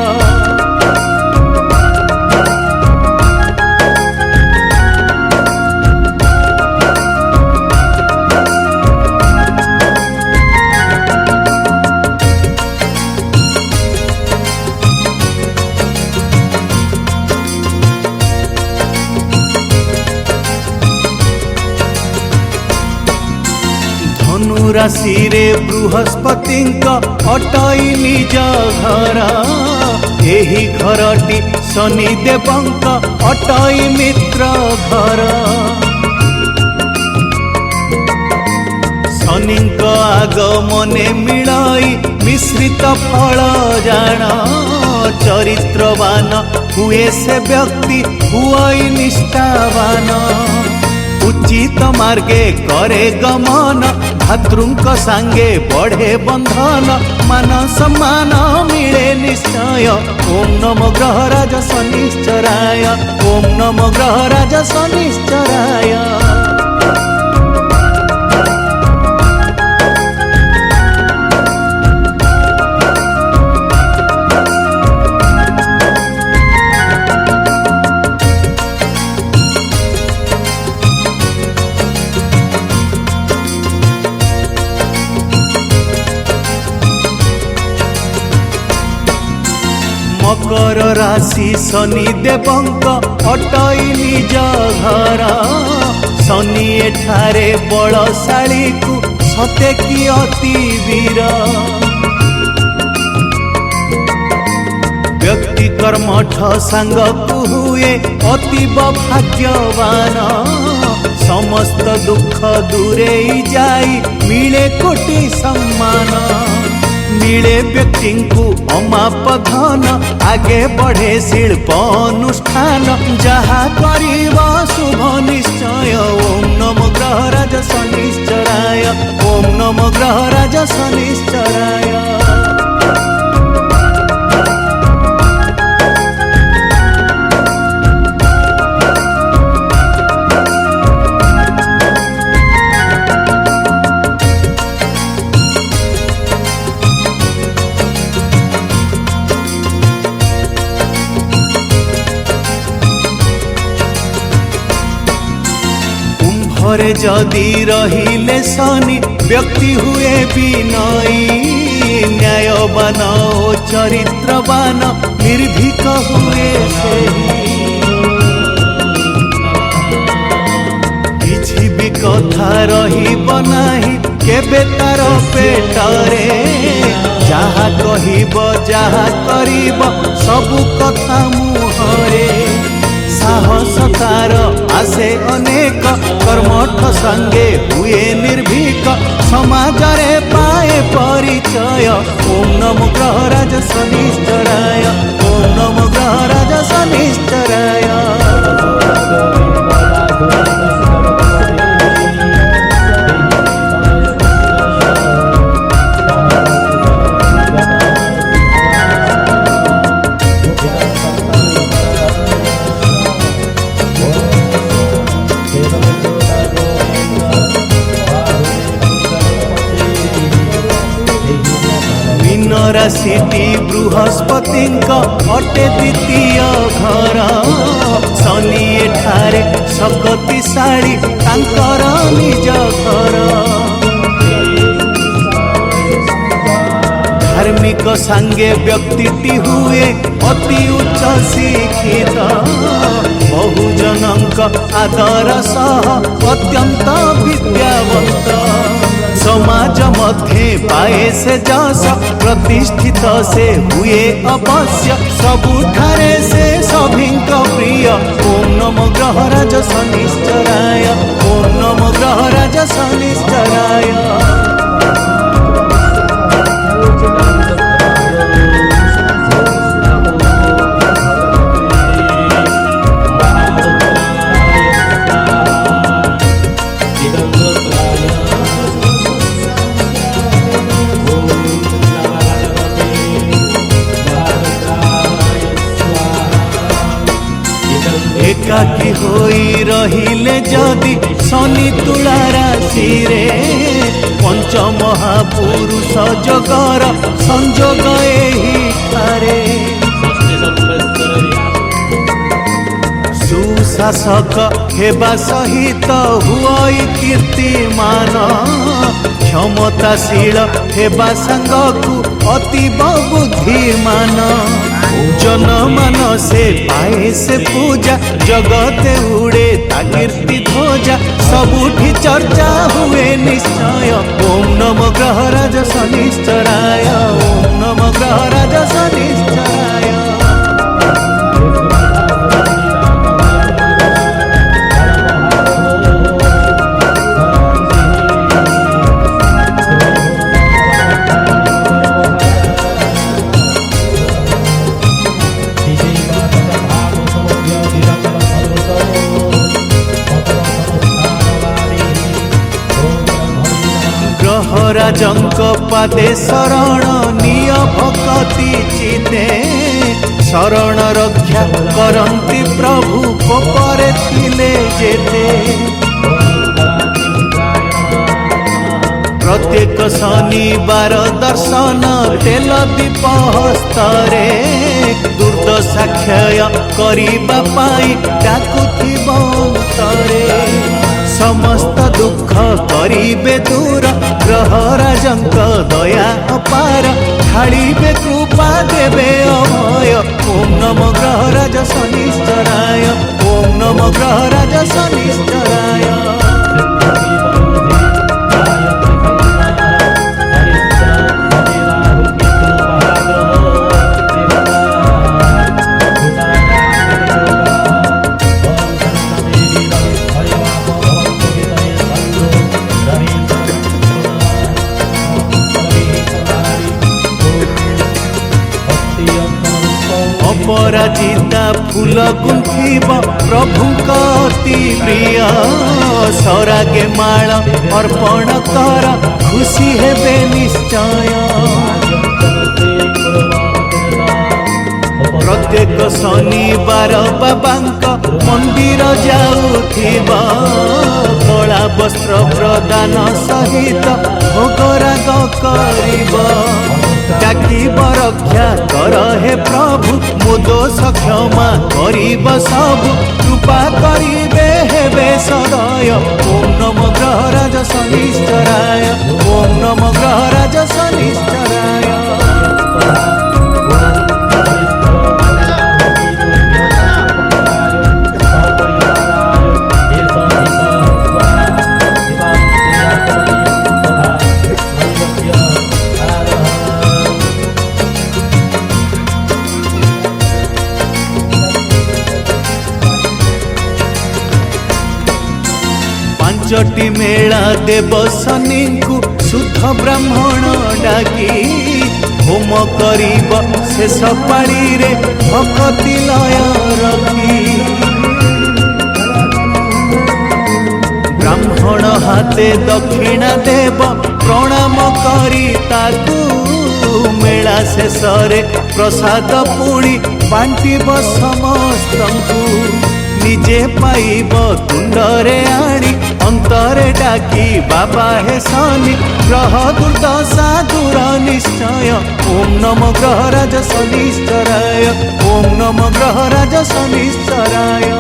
राशि रे बृहस्पति अटई निज घर एही घरटी शनि देवंक अटई मित्र घर शनिक आगमने मिलई मिश्रित फल जान चरित्रवान हुए से व्यक्ति हुई निष्ठावान उचित मार्गे करे गमन भातृंक सांगे बढ़े बंधन मान सम्मान मिले निश्चय ओम नमो ग्रहराज शनिश्चराय ओम नमो ग्रहराज शनिश्चराय मकर राशि शनि देवंक अटई निज घर शनि एठारे बलशाली को सते कि अति वीर व्यक्ति कर्मठ सांग को हुए अतीब भाग्यवान समस्त दुख दूरे जाई मिले कोटि सम्मान मिले व्यक्ति को अमाप धन आगे बढ़े शिल्प अनुष्ठान जहा करिब शुभ निश्चय ओम नमो ग्रहराज शनिश्चराय ओम नमो ग्रहराज शनिश्चराय घरे जदि रहिले शनि व्यक्ति हुए विनयी न्यायवान ओ चरित्रवान निर्भीक हुए किछि भी कथा रहिब नाही केबे तार पेटरे जहा कहिब जहा करिब सबु कथा मुहरे साहस तार आसे अनेक कर्मठ संगे हुए निर्भीक समाज रे पाए परिचय ओम नमो ग्रहराज शनिश्चराय ओम नमो ग्रहराज शनिश्चराय ରାଶିଟି ବୃହସ୍ପତିଙ୍କ ଅଟେ ଦ୍ୱିତୀୟ ଘର। ଶନି ଏଠାରେ ଶକ୍ତିଶାଳୀ ତାଙ୍କର ନିଜ ଘର। ଧାର୍ମିକ ସାଙ୍ଗେ ବ୍ୟକ୍ତିଟି ହୁଏ ଅତି ଉଚ୍ଚ ଶିକ୍ଷିତ। ବହୁଜନଙ୍କ ଆଦର ସହ ଅତ୍ୟନ୍ତ ବିଦ୍ୟାବନ୍ତ। ସମାଜ ମଧ୍ୟ ପାଏ ସେ ଯଶ, ପ୍ରତିଷ୍ଠିତ ସେ ହୁଏ ଅବଶ୍ୟ। ସବୁଠାରେ ସେ ସଭିଙ୍କ ପ୍ରିୟ। ଓಂ ନମୋ ଗ୍ରହରାଜ ଶନିଶ୍ଚରାୟ, ଓಂ ନମୋ ଗ୍ରହରାଜ ଶନିଶ୍ଚରାୟ। एकाकी होई रहिले जदि शनि तुला राशि पंच महापुरुष जगर संजोग एही ठारे। सुशासक हेबा सहित हुई कीर्तिमान। क्षमताशील हेबा संगकु अतीब बुद्धिमान। जनमान से पाए से पूजा, जगते उड़े ता कीर्ति ध्वजा। सबुठी चर्चा हुए निश्चय। ओम नमो ग्रहराज शनिश्चराय, ओम नमो ग्रहराज शनिश्चराय। ग्रहराजंक पादे शरण निय भक्ति चिते। शरण रक्षा करंती प्रभु कोपरे थिले जेते। प्रत्येक शनिवार दर्शन तेल दीप हस्तरे। दुर्दशा क्षय करिबा पाई डाकुथिब अंतरे। समस्त दुख करिबे दूर, ग्रहराजंक दया अपार। ढाळिबे कृपा देबे अभय। ओम नमो ग्रहराज शनिश्चराय, ओम नमो ग्रहराज शनिश्चराय। अपराजिता फूल गुंथिब प्रभुଙ୍କ अति प्रिय। सरागे माळ अर्पण कर, खुशी हेबे निश्चय। प्रत्येक शनिवार बाबांक मंदिर जाउथिब। कला वस्त्र प्रदान सहित भोगराग करिब। डाकिब रक्षा कर हे प्रभु, मो दोष क्षमा करिब सबु। कृपा करिबे हेबे सदय। ओम नमो ग्रहराज शनिश्चराय, ओम नमो ग्रहराज शनिश्चराय। ପାଞ୍ଚଟି मेला देव शनि को शुद्ध ब्राह्मण डाकी। होम करिब शेष पाळी रे भक्ति लय रखी। ब्राह्मण हाथे दक्षिणा देव प्रणाम करी ताकू। मेला शेष रे प्रसाद पुणी बांटिब समस्तंकु। ନିଜେ ପାଇବ ତୁଣ୍ଡରେ ଆଣି ଅନ୍ତରେ ଡାକି ବାବା ହେ ଶନି ଗ୍ରହ ଦୁର୍ଦଶା ଦୂର ନିଶ୍ଚୟ ଓಂ ନମ ଗ୍ରହରାଜ ଶନିଶ୍ଚରାୟ ଓಂ ନମ ଗ୍ରହରାଜ ଶନିଶ୍ଚରାୟ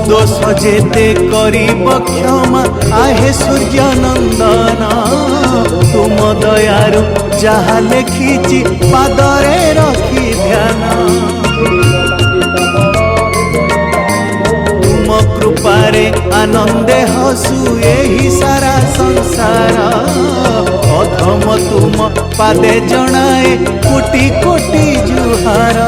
दोष जेते करीब क्षमा आहे सूर्य नंदन तुम दयारु जहा लेखिची पादरे रखी ध्यान तुम कृपारे आनंदे हसु एही सारा संसार अधम तुम पादे जनाए कोटि कोटि जुहार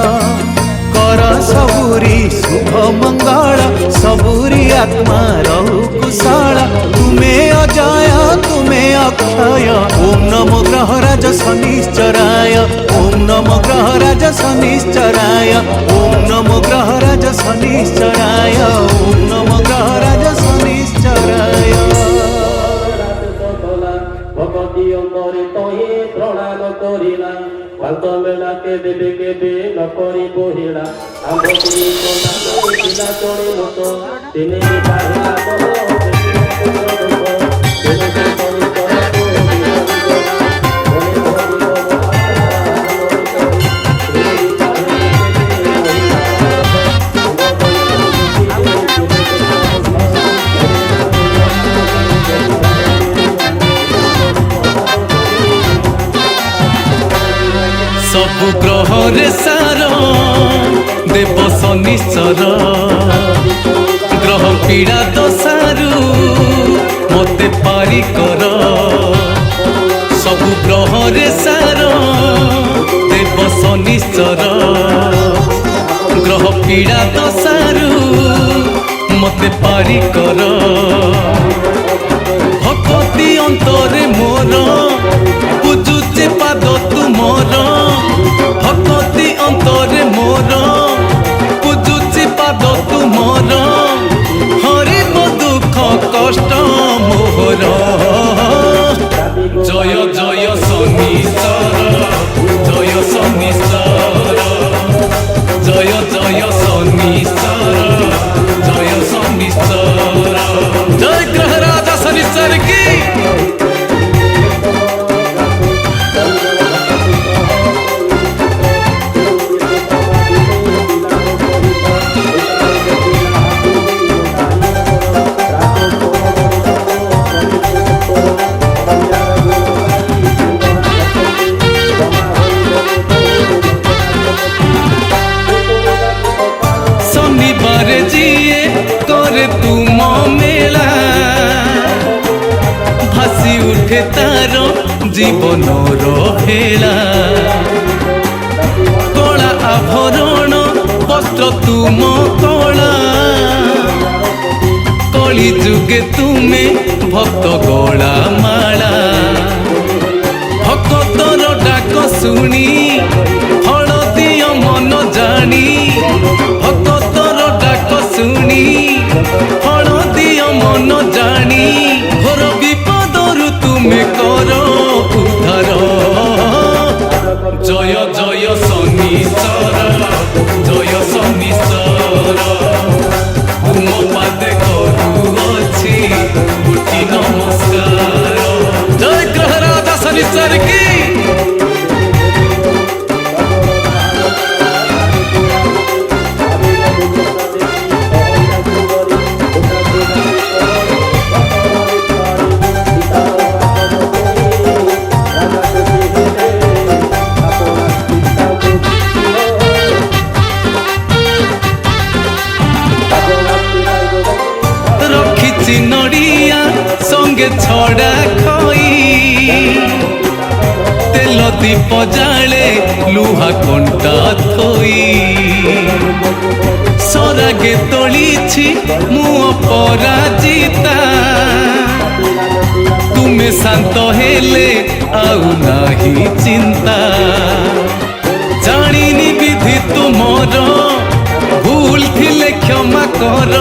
कर सबुरी शुभ मंगल सबुरी आत्मा रहु कुशल तुमे अजय तुमे अक्षय ओं नमो ग्रहराज शनिश्चराय ओं नमो ग्रहराज शनिश्चराय ओं नमो ग्रहराज शनिश्चराय ओं नमो ग्रहराज शनिश्चराय Valtomela que bebe no pori bohila amboti kona bohila chori loto tine parla ko सबु ग्रह रे सार देव शनिश्चर ग्रह पीड़ा दशारु मते पारी कर सबु ग्रह रे सार देव शनिश्चर ग्रह पीड़ा दशारु मते पारी कर भक्ति अंतरे मोर पूजुचे पाद तुमर भक्ति अंतरे मोर पूजुचे पाद तुमर हरिब दुख कष्ट मोहर जय जय शनिश्चर जय शनिश्चर जय जय शनिश्चर जय शनिश्चर जय ग्रहराज शनिश्चर की जिए करे तुम मेला भासी उठे तार जीवन भेला कला आभरण वस्त्र तुम कला कली जुगे तुमे भक्त गला माला भक्तर डाक शुणी हलदी मन जानी भक्तर डाक शुणी हलदी मन जानी घोर विपदरु तुमे कर उद्धार जय जय शनिश्चर जय शनिश्चर तुम पादे करुअछि कोटि नमस्कार जय ग्रहराज शनिश्चर की नड़िया संगे छड़ा खई तेल दीप जाले लुहा कंटा थई सरागे तोली मु अपराजिता तुम ତୁମେ ଶାନ୍ତ ହେଲେ ଆଉ ନାହିଁ ଚିନ୍ତା ଜାଣିନି ବିଧି ତୁମର ଭୁଲ ଥିଲେ କ୍ଷମା କର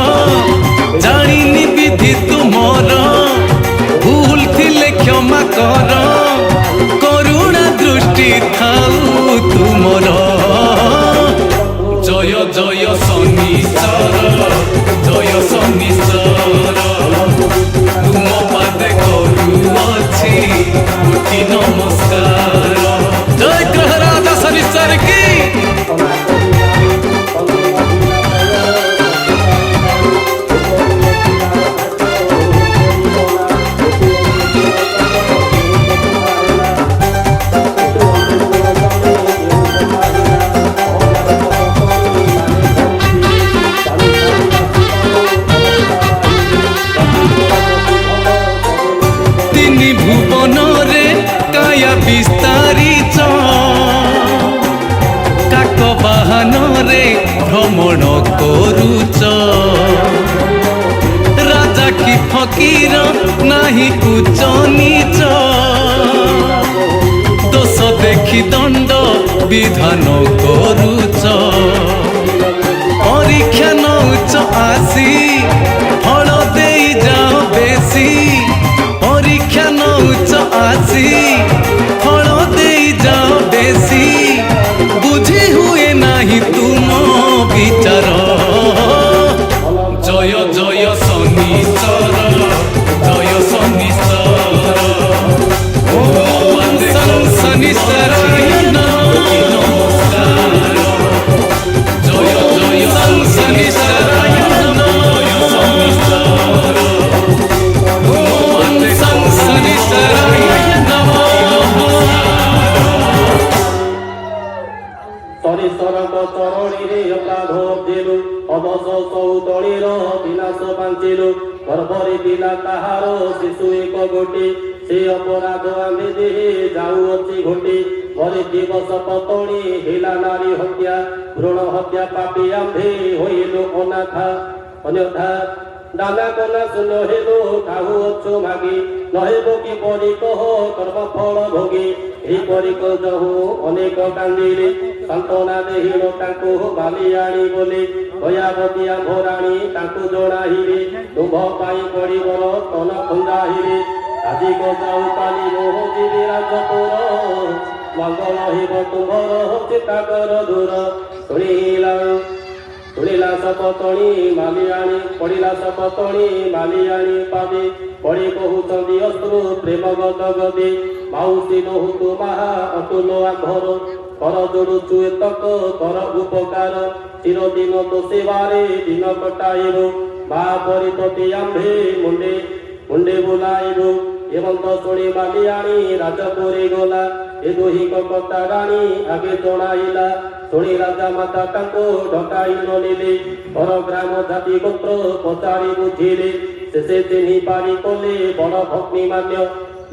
ଜାଣିନି ବିଧି ତୁମର ଭୁଲ ଥିଲେ କ୍ଷମା କର କରୁଣା ଦୃଷ୍ଟି ଥାଉ ତୁମର ଜୟ ଜୟ ଶନିଶ୍ଚର ଜୟ ଶନିଶ୍ଚର ତୁମ ପାଦେ କରୁଅଛି କୋଟି ନମସ୍କାର ଜୟ ଗ୍ରହରାଜ ଶନିଶ୍ଚର କି ভুবনরে কায়া বিস্তারিত কাক বাহনরে ভ্রমণ করুচ রাজা কি ফকির নাহি উচ্চ নিচ দোষ দেখি দণ্ড বিধান করুচ পরীক্ষা নৌচ আসি ফল দেই যাও বেশি পরীক্ষা নৌচ আসি ফল দেই যাও বেশি বুঝি হুয়ে নাহি তুম বিচার জয় জয় শনিশ্চর জয় শনিশ্চর শনিশ্চর নমস্কার জয় জয় শনিশ্চর ଶନିଶ୍ଚରଙ୍କ ଚରଣୀରେ ଅପରାଧ ଦେଲୁ ଅବଶ ସୌତଳୀର ବିନାଶ ପାଞ୍ଚିଲୁ ଗର୍ଭରେ ଥିଲା ତାହାର ଶିଶୁ ଏକ ଗୋଟି ସେ ଅପରାଧ ଆମେ ଦେହେ ଯାଉଅଛି ଘୋଟି ପରେ ଦିବସ ପତଣୀ ହେଲା ନାରୀ ହତ୍ୟା ଭ୍ରୂଣ ହତ୍ୟା ପାପି ଆମ୍ଭେ ହୋଇଲୁ ଅନାଥା ଅନ୍ୟଥା ଦାନା କନା ଶୂନ୍ୟ ହେଲୁ କାହୁଅଛୁ ମାଗି ନହେବ କିପରି କହ କର୍ମ ଫଳ ଭୋଗୀ ଏହିପରି କହୁ ଅନେକ କାନ୍ଦିଲେ ସାନ୍ତ୍ୱନା ଦେହିଣ ତାଙ୍କୁ ବାଲି ଆଣି ବୋଲି ଦୟାବତୀ ଆମ୍ଭରାଣୀ ତାଙ୍କୁ ଜଣାଇବେ ତୁମ୍ଭ ପାଇଁ ପଡ଼ିବର ତନ ଖଞ୍ଜାଇବେ ଆଜି ଯାଉ କାଲି ମୋହ ଯିବି ରାଜପୁର ମଙ୍ଗଳ ହେବ ତୁମ୍ଭର ଚିତାକର ଦୂର ଶୁଣିଲା ସପତଣୀ ମାଲିଆଣୀ ପଡ଼ିଲା ସପତଣୀ ମାଲିଆଣୀ ପାବି ପଡ଼ି କହୁଛନ୍ତି ଅଶ୍ରୁ ପ୍ରେମ ଗଦ ଗଦି ମାଉସୀ ନହୁତୁ ମାହା ଅତୁଲ ଆମ୍ଭର କର ଯୋଡ଼ୁଛୁ ଏତକ କର ଉପକାର ଚିରଦିନ ତୋ ସେବାରେ ଦିନ କଟାଇବୁ ମା ପରି ତୋତେ ଆମ୍ଭେ ମୁଣ୍ଡେ ବୁଲାଇବୁ ଏମନ୍ତ ଶୁଣି ମାଲିଆଣୀ ରାଜପୁରୀ ଗଲା ଏ ଦୁହିଁଙ୍କ କଥା ରାଣୀ ଆଗେ ଜଣାଇଲା ଶୁଣି ରାଜା ମାତା ତାଙ୍କୁ ଡକାଇ ନେଲେ ପର ଗ୍ରାମ ଜାତି ଗୋତ୍ର ପଚାରି ବୁଝିଲେ ଶେଷେ ଚିହ୍ନି ପାରି କଲେ ବଡ଼ ଭଗ୍ନୀ ମାନ୍ୟ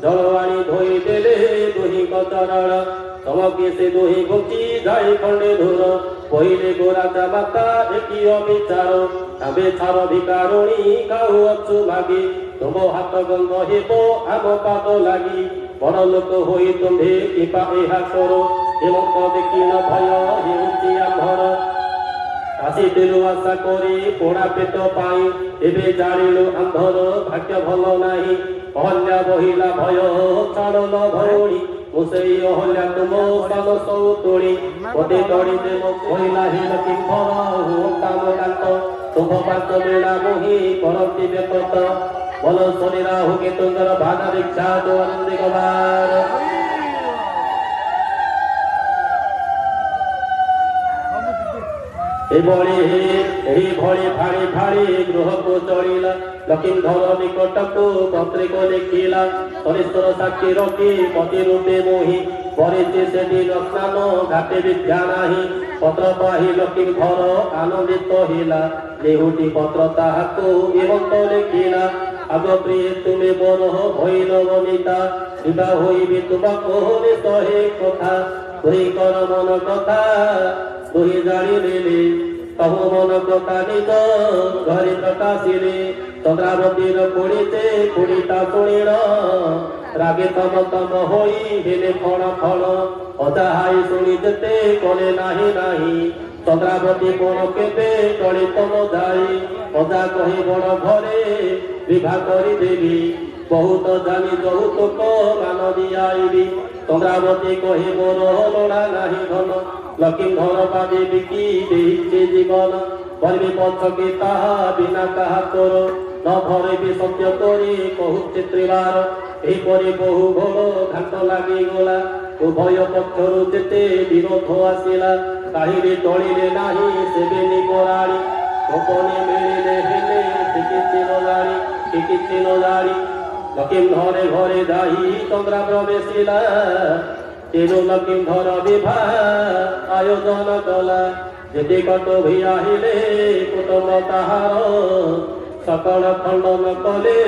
ଜଳ ଆଣି ଧୋଇ ଦେଲେ ଦୁହିଁଙ୍କ ଚରଣ ତମକେ ସେ ଦୁହିଁ ଘୁଞ୍ଚି ଯାଇ ଖଣ୍ଡେ ଧୂର କହିଲେ ଗୋ ରାଜା ମାତା ଏକି ଅବିଚାର ଆମ୍ଭେ ଛାର ଭିକାରୁଣୀ ଖାଉଅଛୁ ମାଗି ତୁମ ହାତ ଗନ୍ଧ ହେବ ଆମ ପାଦ ଲାଗି ବଡ଼ ଲୋକ ହୋଇ ତୁମ୍ଭେ କିମ୍ବା ଏହା କର ଏମନ୍ତ ଦେଖିନ ଭୟ ହେଉଛି ଆମ୍ଭର ଆସିଥିଲୁ ଆଶା କରି ପୋଡ଼ା ପେଟ ପାଇଁ ଏବେ ଜାଣିଲୁ ଆମ୍ଭର ଭାଗ୍ୟ ଭଲ ନାହିଁ ଅହଲ୍ୟା ବହିଲା ଭୟ ଛାଡ଼ଲ ଭଉଣୀ ମୁଁ ସେଇ ଅହଲ୍ୟା ତୁମ ସ୍ଥାନ ସୌତୁଣୀ ପଦେ ତଡ଼ି ଦେବ କହିଲା ହିଲ କିମ୍ଭର କାମ କାନ୍ତ ତୁମ୍ଭ ପାଞ୍ଚ ବେଳା ମୋହି କରନ୍ତି ବେକତ বল শরীরা হুকে তুঙ্গর ভাগা বিখ্যাত আনন্দে গবার এই ভଳି ফাড়ি ফাড়ি গৃহକୁ ଚଳିଲା ଲକ୍ଷ୍ମୀଧର ନିକଟକୁ ପତ୍ରିକ ଲେଖିଲା ଶନିଶ୍ଚର ସାକ୍ଷୀ ରଖି ପତି ରୂପେ ମୋହି କରିଛି ସେଠି ସ୍ନାନ ଘାଟେ ବିଦ୍ୟା ନାହିଁ ପତ୍ର ପାହି ଲକ୍ଷ୍ମୀଧର ଆନନ୍ଦିତ ହେଲା ଲେହୁଟି ପତ୍ର ତାହାକୁ ଏମନ୍ତ ଲେଖିଲା আগ প্রিয়ে তুমি বড় হইল বনিতা বিবাহ হইবে তোমাকে হলে সহে কথা তুই কর মন কথা তুই জানি নেবে তহু মন প্রকাশিত ঘরে প্রকাশিলে চন্দ্রাবতীর পড়িতে পড়িতা শুনিল রাগে তম তম হই হেলে ফল ফল অদাহাই শুনি যেতে কলে নাহি নাহি চন্দ্রাবতী কোন কেবে টলে তম যাই অদা কহি বড় ঘরে বিভা করি দেবী বহুত জানি যৌতুক মান দিয়াইবি চন্দ্রাবতী কহি মোর লোড়া নাহি ধন লক্ষ্মী ধন পাবি বিকি দেইছে জীবন বলবি পথকে তাহা বিনা কাহা তোর ন ভরিবি সত্য করি কহুছে ত্রিবার এইপরি বহু ঘোর ঘাট লাগি গলা উভয় পক্ষରୁ ଯେତେ ବିରୋଧ ଆସିଲା କାହିଁରେ ଟଳିଲେ ନାହିଁ ସେବେନି କରାଳି ଗୋପନେ ମିଳିଲେ ହେଲେ ସେ କିଛି ନ ଜାଣି ସେ କିଛି ନ ଜାଣି ଲକ୍ଷ୍ମୀ ଘରେ ଘରେ ଯାଇ ଚନ୍ଦ୍ରା ପ୍ରବେଶିଲା ତେଣୁ ଲକ୍ଷ୍ମୀ ଘର ବିବାହ ଆୟୋଜନ କଲା ଯେତେ କଟ ଭିଆହିଲେ କୁଟୁମ୍ବ ତାହାର ସକଳ ଖଣ୍ଡନ କଲେ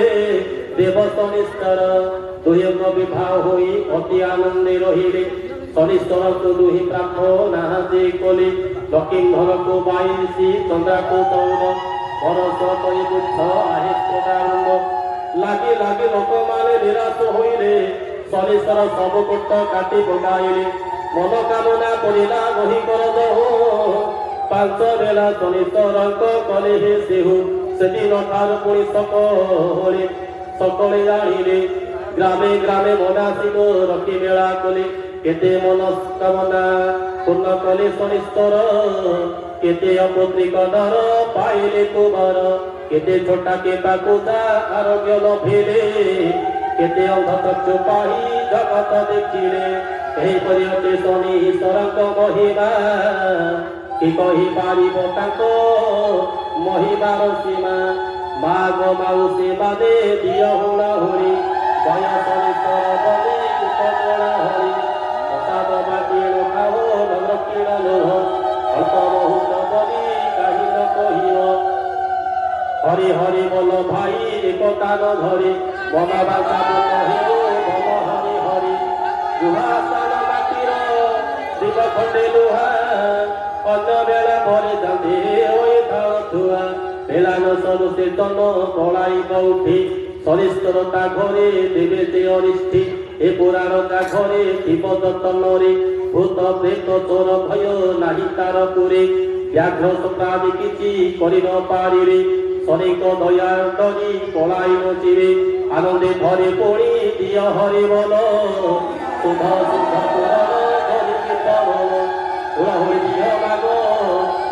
ଦେବ ଶନିଶ୍ଚର ଦୁହେଙ୍କ ବିବାହ ହୋଇ ଅତି ଆନନ୍ଦେ ରହିଲେ ଶନିଶ୍ଚରଙ୍କୁ ଦୁହିଁ ପ୍ରାର୍ଥନା ଯେ କଲେ ଲକ୍ଷ୍ମୀ ଘରକୁ 22 ଚନ୍ଦ୍ରାକୁ 14 ବରଷ କରି ଦୁଃଖ ଆହେ ପ୍ରକାରମ୍ଭ ଲାଗି ଲାଗି ଲୋକମାନେ ନିରାଶ ହୋଇଲେ ଶନିଶ୍ଚର ସବୁ କୋଟ କାଟି ପକାଇଲେ ମନୋକାମନା କରିଲା ବହି କରଦ 5 ବେଳା ଶନିଶ୍ଚରଙ୍କ କଲେ ହେ ସେହୁ ସେଦିନ ଠାରୁ ପୁଣି ସକଳେ ଜାଣିଲେ ଗ୍ରାମେ ଗ୍ରାମେ ମନାସିବ ରଖି ମେଳା କଲେ କେତେ ମନସ୍କାମନା ପୂର୍ଣ୍ଣ କଲେ ଶନିଶ୍ଚର କେତେ ଅପୁତ୍ରିକ ଦର ପାଇଲେ କୁମାର କେତେ ଛୋଟା କେତାକୁ ଆରୋଗ୍ୟ ଲଭିଲେ କେତେ ଅନ୍ଧଚକ୍ଷୁ ପାଇ ଜଗତ ଦେଖିଲେ ଏହିପରି ଅଟେ ଶନିଶ୍ଚରଙ୍କ ମହିମା କି କହିପାରିବ ତାଙ୍କ ମହିମାର ସୀମା ମାଗ ମାଉସୀ ବାଦେ ଦିଅ ହୁଣା ହୁଣି ଜୟ ଶନିଶ୍ଚର ବଲେ ଉପକଳା ହରି ପ୍ରସାଦ ବାଟିଣ ଖାଅ ନରକିଣ ଲୋହ ଅଳ୍ପ ବହୁତ ବଲି କାହିଁ ନ କହିବ ହରି ହରି ବୋଲ ଭାଇ ଏକତା ନ ଧରି ମନ ବାସା କହିବ ବଲ ହରି ହରି ଲୁହା ସ୍ଥାନ ମାଟିର ଶିବ ଖଣ୍ଡେ ଲୁହା ଅନ୍ୟ ବେଳା ପରେ ଯାନ୍ତେ ହୋଇଥାଉ ଥୁଆ ବେଳାନ ସବୁ ଚେତନ ପଳାଇବ ଉଠି ଶନିଶ୍ଚର ତା ଘରେ ଦେବେ ସେ ଅରିଷ୍ଠି ଏ ପୁରାଣ ତା ଘରେ ଥିବ ଯତନରେ ଭୂତ ପ୍ରେତ ଚୋର ଭୟ ନାହିଁ ତାର ପୁରେ ବ୍ୟାଘ୍ର ସପ୍ତାଦି କିଛି କରି ନ ପାରିରେ ଶନିଙ୍କ ଦୟା ଡରି ପଳାଇ ନଚିରେ ଆନନ୍ଦେ ଧରେ ପୋଣି ଦିଅ ହରି ବଲ ଶୁଦ୍ଧ ଶୁଦ୍ଧ ପୁରାଣ ଧରି କୀର୍ତ୍ତନ ପୁରା ହୋଇ ଦିଅ ମାଗ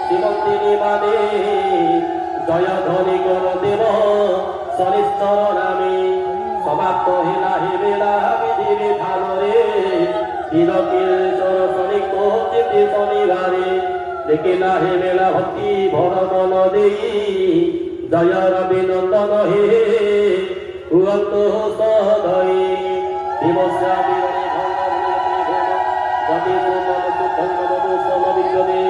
ଶ୍ରୀମନ୍ତିନୀ ମାନେ জয় ধনী কর দেব শনিশ্চর নামে সমাপ্ত হেলা হে বেলা বিধি বিধানরে বীরকেশ্বর শনি কোচিতে শনিবারে দেখিলা হে বেলা ভক্তি ভর মন দেই জয় রবি নন্দন হে উয়ন্ত সদয় দিবস্যা বিরণে ভঙ্গ গতি সুমন সুখঙ্গ মধুসম বিদ্যদে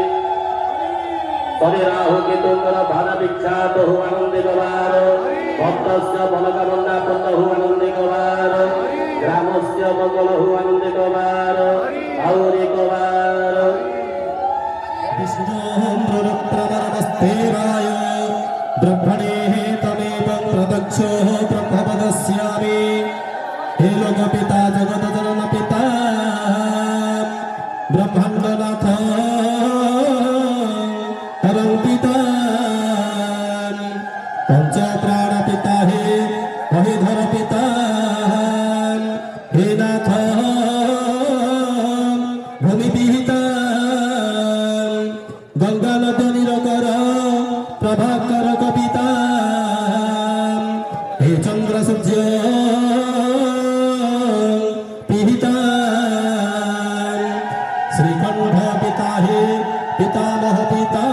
তবে রাহু কেতুঙ্কর ভার বিখ্যাত হু আনন্দে গবার ভক্তস্য বলকামনা পন্ন হু আনন্দে গবার গ্রামস্য মঙ্গল হু আনন্দে গবার আউরে গবার বিষ্ণুপ্রবর্তনমস্তেরায় ব্রহ্মণে তমেব প্রদক্ষো ব্রহ্মপদস্যামি হে লোক পিতা জগত জনন পিতা ব্রহ্মাণ্ডনাথ पंच प्राण पिता हे हरिधर पिता हे नाथ भूमि पिता गंगा नदी निरकर प्रभाकर कपिता हे चंद्र सूर्य पिता श्रीखंड पिता हे पितामह पिता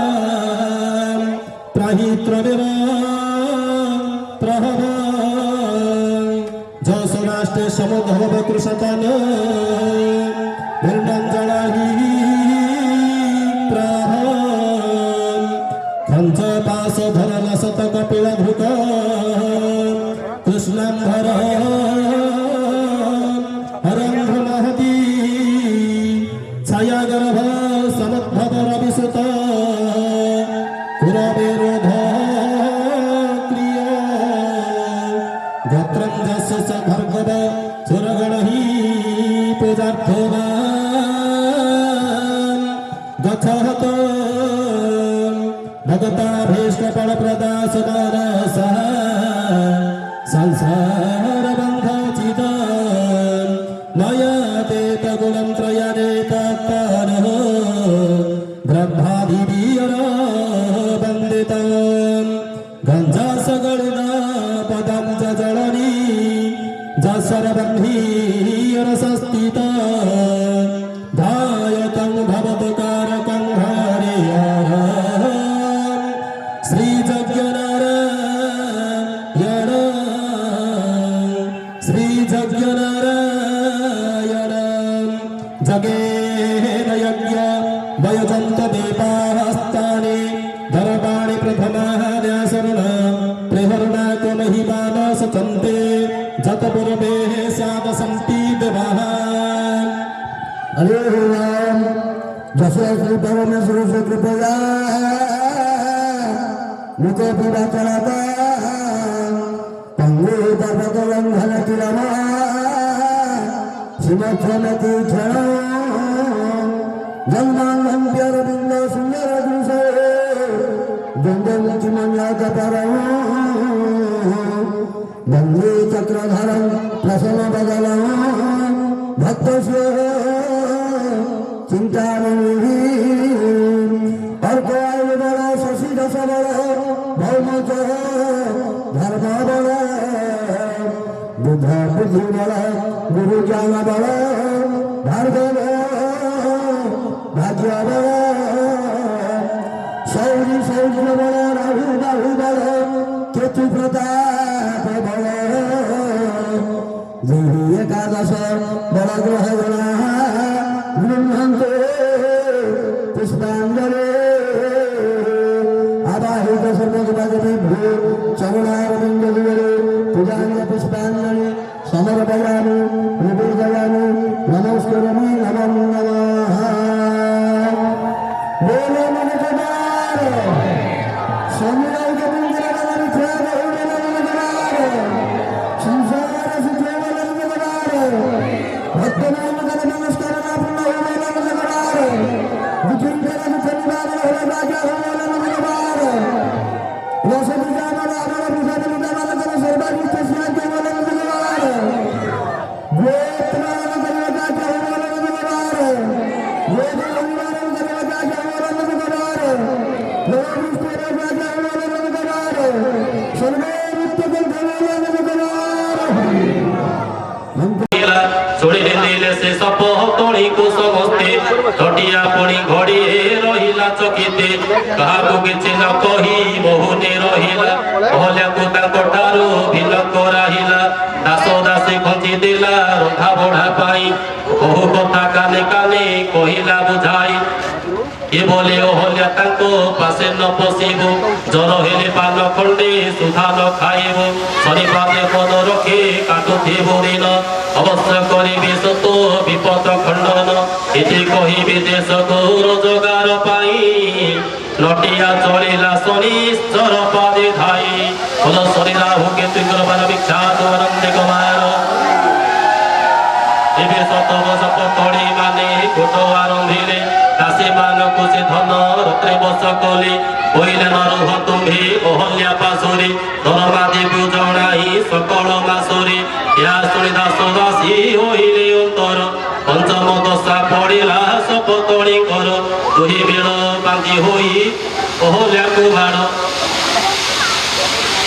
प्राहित्रदेव प्रहव जसराष्ट्रे समुद्भव कृषतन निर्णंजलाही प्रह खंच पास धरल शतक पिल भृत कृष्णांभर हरंभ महती छाया गर्भ समुद्भव रविसुत निजार्थवान गच्छत भगताभीष्ट फलप्रदास मनसः संसार बन्धचित नयते गुणं त्रयनेतत्तरः ब्रह्मादिवीर वन्दितं गञ्जासगणुन पदं च जलनी जसरबन्धीरसस्थित धायतं भवतकारकं हरेयः श्रीजज्ञनारायण श्रीजज्ञनारायण जगेन यज्ञ वयजन्त दीपास्तानि दर्पाणि प्रथमान्यासरुण त्रिहरुणाकमहिमान सचन्ते जतपूर्वे स्यादसन्ति देवाः हरे राम जसे श्री परमेश्वर से कृपया मुझे पूरा चलाता पंगु पर्वत लंघन किरमा सिमक्षमति क्षण जन्मांगम प्यरबिंद सुंदर दुसे गंगम चिमन्या कपरम बंदी चक्रधरम प्रसन्न बदलम भक्त चिंतामणि अर्क आयु बल शशि दश बल भौम धर्म बल बुद्ध बुद्धि बल गुरु ज्ञान बल भार्गव भाग्य बल शौरी शौर्य बल राहु बाहु बल केतु प्रताप बल देवी एकादश बल ग्रह गणा गृह्णन्ते पुष्पाञ्जले आवाहित सर्वजगद्विभो चरणारविन्दयुगले पूजान्य पुष्पाञ्जलि समर्पयामि निवेदयामि नमस्करोमि नमो नमः बोलो मन कुमार समुदाय के मंदिर वाला ख्याल हो बोलो मन कुमार संसार से केवल मन कुमार भक्तनाम का नमस्कार ना पूर्ण हो बोलो मन कुमार विचिन करा मुखन बाबा हो राजा हो बोलो मन कुमार वैसे पूजा वाला हमारा पूजा पूजा वाला का सर्वनिष्ठ स्नान के बोलो मन कुमार वेतना करवा का हो बोलो मन कुमार वेद निवारण करवा का हो बोलो मन कुमार नव विष्णु राजा का हो बोलो मन कुमार सर्वे नित्य के बोलो मन कुमार ଶୁଣି ଦିଲେ ସେ ସପ ତଳିକୁ ସମସ୍ତେ ତଟିଆ ପୁଣି ଘଡ଼ିଏ ରହିଲା ଚକିତେ କାହାକୁ କିଛି ନ କହି ବହୁନି ରହିଲା ଅହଲ୍ୟାକୁ ତାଙ୍କ ଠାରୁ ଭିନ୍ନ କରାଇଲା ଦାସ ଦାସୀ ଖଞ୍ଜି ଦେଲା ରନ୍ଧା ବଢ଼ା ପାଇଁ ବହୁ କଥା କାନେ କାନେ କହିଲା ବୁଝାଇ ଏ ବୋଲେ ଅହଲ୍ୟା ତାଙ୍କ ପାଶେ ନ ପଶିବ ଜର ହେଲେ ପାନ ଖଣ୍ଡେ ସୁଧା ନ ଖାଇବ ଶନିପାତେ ପଦ ରଖି କାଟୁଥିବ ଦିନ ଅବଶ୍ୟ କରିବି ସତ ବିପଦ ଖଣ୍ଡନ ଏଠି କହିବି ଦେଶକୁ ରୋଜଗାର ପାଇଁ ନଟିଆ ଚଳିଲା ଶନିଶ୍ଚର ପାଦେ ଧାଇ ଫଲ ଶରୀରା ଭୋକେ ତୁଙ୍କର ବିଖ୍ୟାତ ଅରଣ୍ୟ କୁମାର ଏବେ ସତ ବସ ପତଳି ମାନେ କୋଟ ଆରମ୍ଭିଲେ ଦାସୀ ମାନଙ୍କୁ ସେ ଧନ ରତ୍ରେ ବସ କଲେ କହିଲେ ନ ରୁହ ତୁମ୍ଭେ ଅହଲ୍ୟା ପାଶରେ ଦରମା ଦେବୁ ଜଣାଇ ସକଳ ମାସରେ ଏହା ଶୁଣି ଦାସ ଦାସୀ ହୋଇଲେ ଅନ୍ତର ପଞ୍ଚମ ଦଶା ପଡ଼ିଲା ସପତଳି କର ଦୁହି ବେଳ ବାନ୍ଧି ହୋଇ ଅହଲ୍ୟାକୁ ବାଣ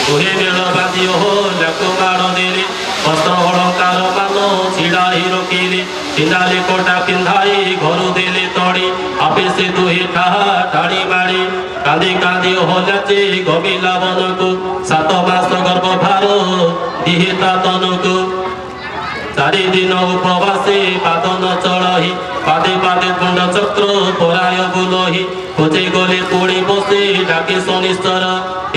ଦୁହି ବେଳ ବାନ୍ଧି ଅହଲ୍ୟାକୁ ବାଣ ଦେଲେ ବସ୍ତ୍ର ଅଳଙ୍କାର ମାନ ଛିଡ଼ାଇ ରଖିଲେ ପିନ୍ଧାଲି କୋଟା ପିନ୍ଧାଇ ଘରୁ ଦେଲେ ତଡ଼ି ଆପେ ସେ ଦୁହି ଠାହା ଟାଣି ମାଡ଼ି କାନ୍ଦି କାନ୍ଦି ଅହଲ୍ୟାଚେ ଗମିଲା ବନକୁ 7 ମାସ ଗର୍ଭଭାର ଦିହେ ତା ତନକୁ 4 ଦିନ ଉପବାସେ ପାଦ ନ ଚଳହି ପାଦେ ପାଦେ ତୁଣ୍ଡ ଚକ୍ର ପରାୟ ବୁଲହି ଖୋଜେ ଗଲେ ପୁଣି ବସେ ଡାକେ ଶନିଶ୍ଚର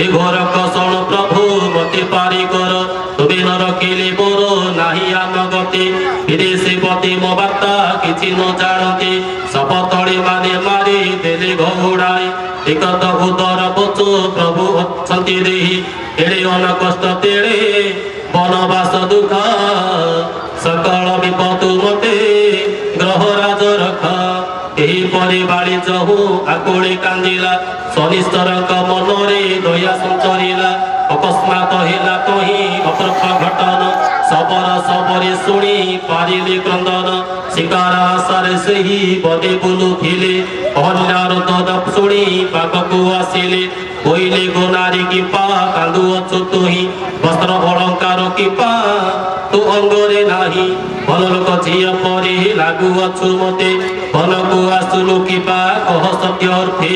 ଏ ଘୋର କଷଣ ପ୍ରଭୁ ମତେ ପାରି କର ତୁମେ ନ ରଖିଲେ ମୋର ନାହିଁ ଆମ ଗତି ବିଦେଶୀ ପତି ମୋ ବାର୍ତ୍ତା କିଛି ନ ଜାଣନ୍ତି ସପତଳି ମାନେ ମାରି ଦେଲେ ଘଉଡ଼ାଇ ଏକତ ଉଦର ପଚୁ ପ୍ରଭୁ ଅଛନ୍ତି ଦେହି ଏଡ଼େ ଅନ କଷ୍ଟ ତେଳେ ବନବାସ ଦୁଃଖ ସକଳ ବିପଦ ମତେ ବିପଦରେ ବାଳି ଯହୁ ଆକୁଳି କାନ୍ଦିଲା ଶନିଶ୍ଚରଙ୍କ ମନରେ ଦୟା ସଞ୍ଚରିଲା ଅକସ୍ମାତ ହେଲା କହି ଅପ୍ରଥ ଘଟନ ଶବର ଶବରେ ଶୁଣି ପାରିଲେ କ୍ରନ୍ଦନ ଶିକାର ଆଶାରେ ସେହି ବଦେ ବୁଲୁଥିଲେ ଅହଲ୍ୟାର ଦଦ ଶୁଣି ପାଖକୁ ଆସିଲେ କହିଲେ ଗୋ ନାରୀ କିପା କାନ୍ଦୁଅଛୁ ତୁହି ବସ୍ତ୍ର ଅଳଙ୍କାର କିପା ତୁ ଅଙ୍ଗରେ ନାହିଁ ଭଲ ଲୋକ ଝିଅ ପରି ଲାଗୁଅଛୁ ମତେ ବନକୁ ଆସୁଲୁ କିପା କହ ସତ୍ୟ ଅର୍ଥେ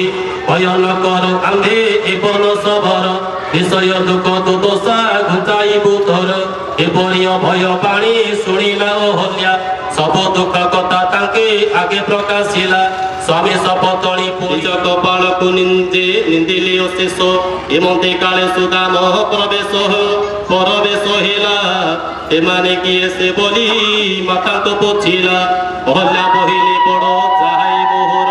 ଭୟନକର ଆମ୍ଭେ ଏବନ ସବର ବିଷୟ ଦୁଃଖ ଦୁଦଶା ଘୁଞ୍ଚାଇବୁ ତୋର ଏପରି ଅଭୟ ବାଣୀ ଶୁଣିଲା ଅହଲ୍ୟା ସବୁ ଦୁଃଖ କଥା ତାଙ୍କେ ଆଗେ ପ୍ରକାଶିଲା ସ୍ୱାମୀ ଶପଥଳି ନିଜ କପାଳକୁ ନିନ୍ଦିଲେ ଅଶେଷ ଏମନ୍ତେ କାଳେ ସୁଦାମ ପରବେଶ ହେଲା ଏମାନେ କିଏ ସେ ବୋଲି ମାତାଙ୍କୁ ପୋଛିଲା ଅହଲ୍ୟା ବହିଲେ ବଡ଼ ଯାହାଇ ମୋହର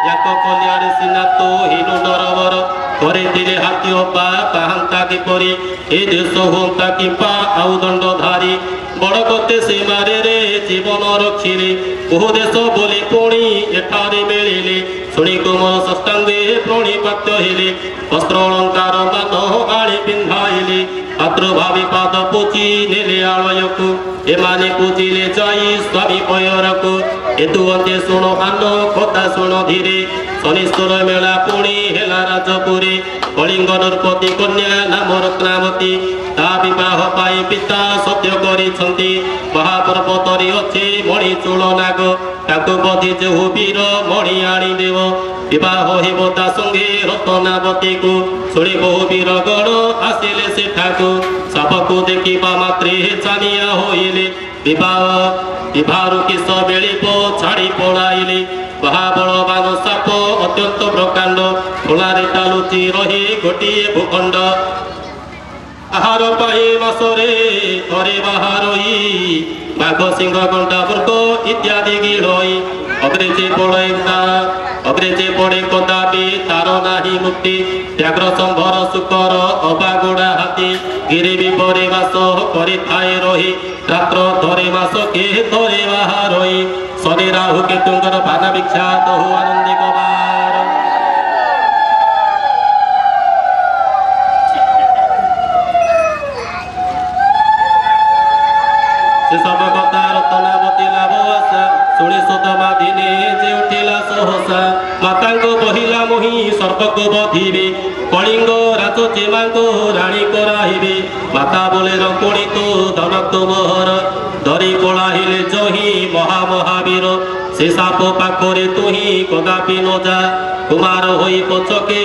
ୟାକ କଲ୍ୟାଣେ ସିନା ତୋ ହିନୁ ନରବର କରିଥିଲେ ହାତୀ ଅପା ପାହାନ୍ତା କିପରି ଏ ଦେଶ ହୁଅନ୍ତା କିମ୍ପା ଆଉ ଦଣ୍ଡଧାରୀ ବଡ଼ କତେ ସୀମାରେ ଜୀବନ ରଖିଲେ ବହୁ ଦେଶ ବୋଲି ପୁଣି ଏଠାରେ ମିଳିଲେ ଶୁଣି କୁମର ଷଷ୍ଠାଙ୍ଗେ ପ୍ରଣିପାତ୍ୟ ହେଲେ ବସ୍ତ୍ର ଅଳଙ୍କାର ମାନ ଆଣି ପିନ୍ଧାଇଲେ ପାତ୍ର ଭାବି ପାଦ ପୋଛି ନେଲେ ଆଳୟକୁ ଏମାନେ ପୂଜିଲେ ଯାଇ ସ୍ୱାମୀ ପୟରକୁ ଏତୁ ଅନ୍ତେ ଶୁଣ ଆନ କଥା ଶୁଣ ଧୀରେ ଶନିଶ୍ଚର ମେଳା ପୁଣି ହେଲା ରାଜପୁରୀ କଳିଙ୍ଗ ନୃପତି କନ୍ୟା ନାମ ରତ୍ନାବତୀ ତା ବିବାହ ପାଇଁ ପିତା ସତ୍ୟ କରିଛନ୍ତି ମହାପର୍ବତରେ ଅଛି ମଣି ଚୂଳ ନାଗ ତାକୁ ବଧି ଯେହୁ ବୀର ମଣି ଆଣିଦେବ ବିବାହ ହେବ ତା ସଙ୍ଗେ ରତ୍ନାବତୀକୁ ଶୁଣି ବହୁ ବୀର ଗଣ ଆସିଲେ ସେଠାକୁ ସାପକୁ ଦେଖିବା ମାତ୍ରେ ଚାନିଆ ହୋଇଲେ ବିବାହରୁ କିସ ମିଳିବ ଛାଡ଼ି ପଳାଇଲେ ମହାବଳବାନ ସାପ ଅତ୍ୟନ୍ତ ପ୍ରକାଣ୍ଡ ଖୋଳାରେ ଚାଲୁଛି ରହି ଗୋଟିଏ ଭୂଖଣ୍ଡ ଆହାର ପାଇଁ ମାସରେ ଥରେ ବାହାରଇ ବାଘ ସିଂହ କଣ୍ଟା ମୃଗ ଇତ୍ୟାଦି ଗିଳଇ ଅଗ୍ରେଜେ ପଡ଼େ କଦାପି ତାର ନାହିଁ ମୁକ୍ତି ବ୍ୟାଘ୍ର ସମ୍ଭର ଶୁକର ଅବାଗୁଡ଼ା ହାତୀ ଗିରି ବିପରେ ବାସ କରିଥାଏ ରହି ରାତ୍ର ଧରେ ମାସ କେ ଧରେ ବାହାରଇ ଶନି ରାହୁ କେତୁଙ୍କର ବାନା ବିଖ୍ୟାତ ହୁ ଆନନ୍ଦିକ ବାର ସେ ସବ କଥା ରତନାବତୀ ଲାଭ ଆଶା ଶୁଣି ସୁତମା ଦିନେ ଯେ ଉଠିଲା ସହସା ମାତାଙ୍କୁ ବହିଲା ମୋହି ସର୍ପକୁ ବଧିବେ କଳିଙ୍ଗ ରାଜ ଚେମାଙ୍କୁ ରାଣୀ କରାଇବେ ମାତା ବୋଲେ ରଙ୍କୁଣୀ ତୁ ଧନକ ମୋହର ଧରି ପଳାଇଲେ ଜହି ମହାବୀର ସେ ସାପ ପାଖରେ ତୁହି କଦାପି ନ ଯା କୁମାର ହୋଇ ପଛକେ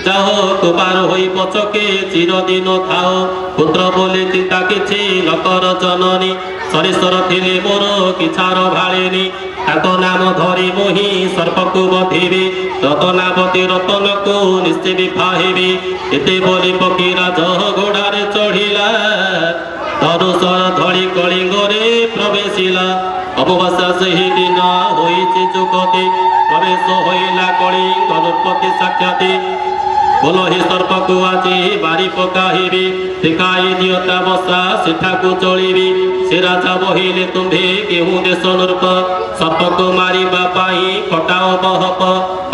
ଯାହ କୁମାର ହୋଇ ପଛକେ ଚିରଦିନ ଥାଅ ପୁତ୍ର ବୋଲି ଚିନ୍ତା କିଛି ନକର ଜନନୀ ଶନିଶ୍ଚର ଥିଲେ ମୋର କିଛାର ଭାଳିନି ତାଙ୍କ ନାମ ଧରି ମୋହି ସର୍ପକୁ ବଧିବି ରତନାବତୀ ରତନକୁ ନିଶ୍ଚିବି ପାହିବି ଏତେ ବୋଲି ପକ୍ଷୀରାଜ ଘୋଡ଼ାରେ ଚଢ଼ିଲା ଧନୁଷର ଧଳି କଳିଙ୍ଗରେ ପ୍ରବେଶିଲା ଅମାବାସ୍ୟା ସେହି ଦିନ ହୋଇଛି ଯୁଗତି ପ୍ରବେଶ ହୋଇଲା କଳିଙ୍ଗ ନୃପତି ସାକ୍ଷାତି ବୋଲ ହି ସର୍ପକୁ ଆଜି ମାରି ପକାଇବି ଶିଖାଇ ଦିଅତା ବସା ସେଠାକୁ ଚଳିବି ସେ ରାଜା ବହିଲେ ତୁମ୍ଭେ କେଉଁ ଦେଶ ନୃପ ସର୍ପକୁ ମାରିବା ପାଇଁ କଟାଅ ବହପ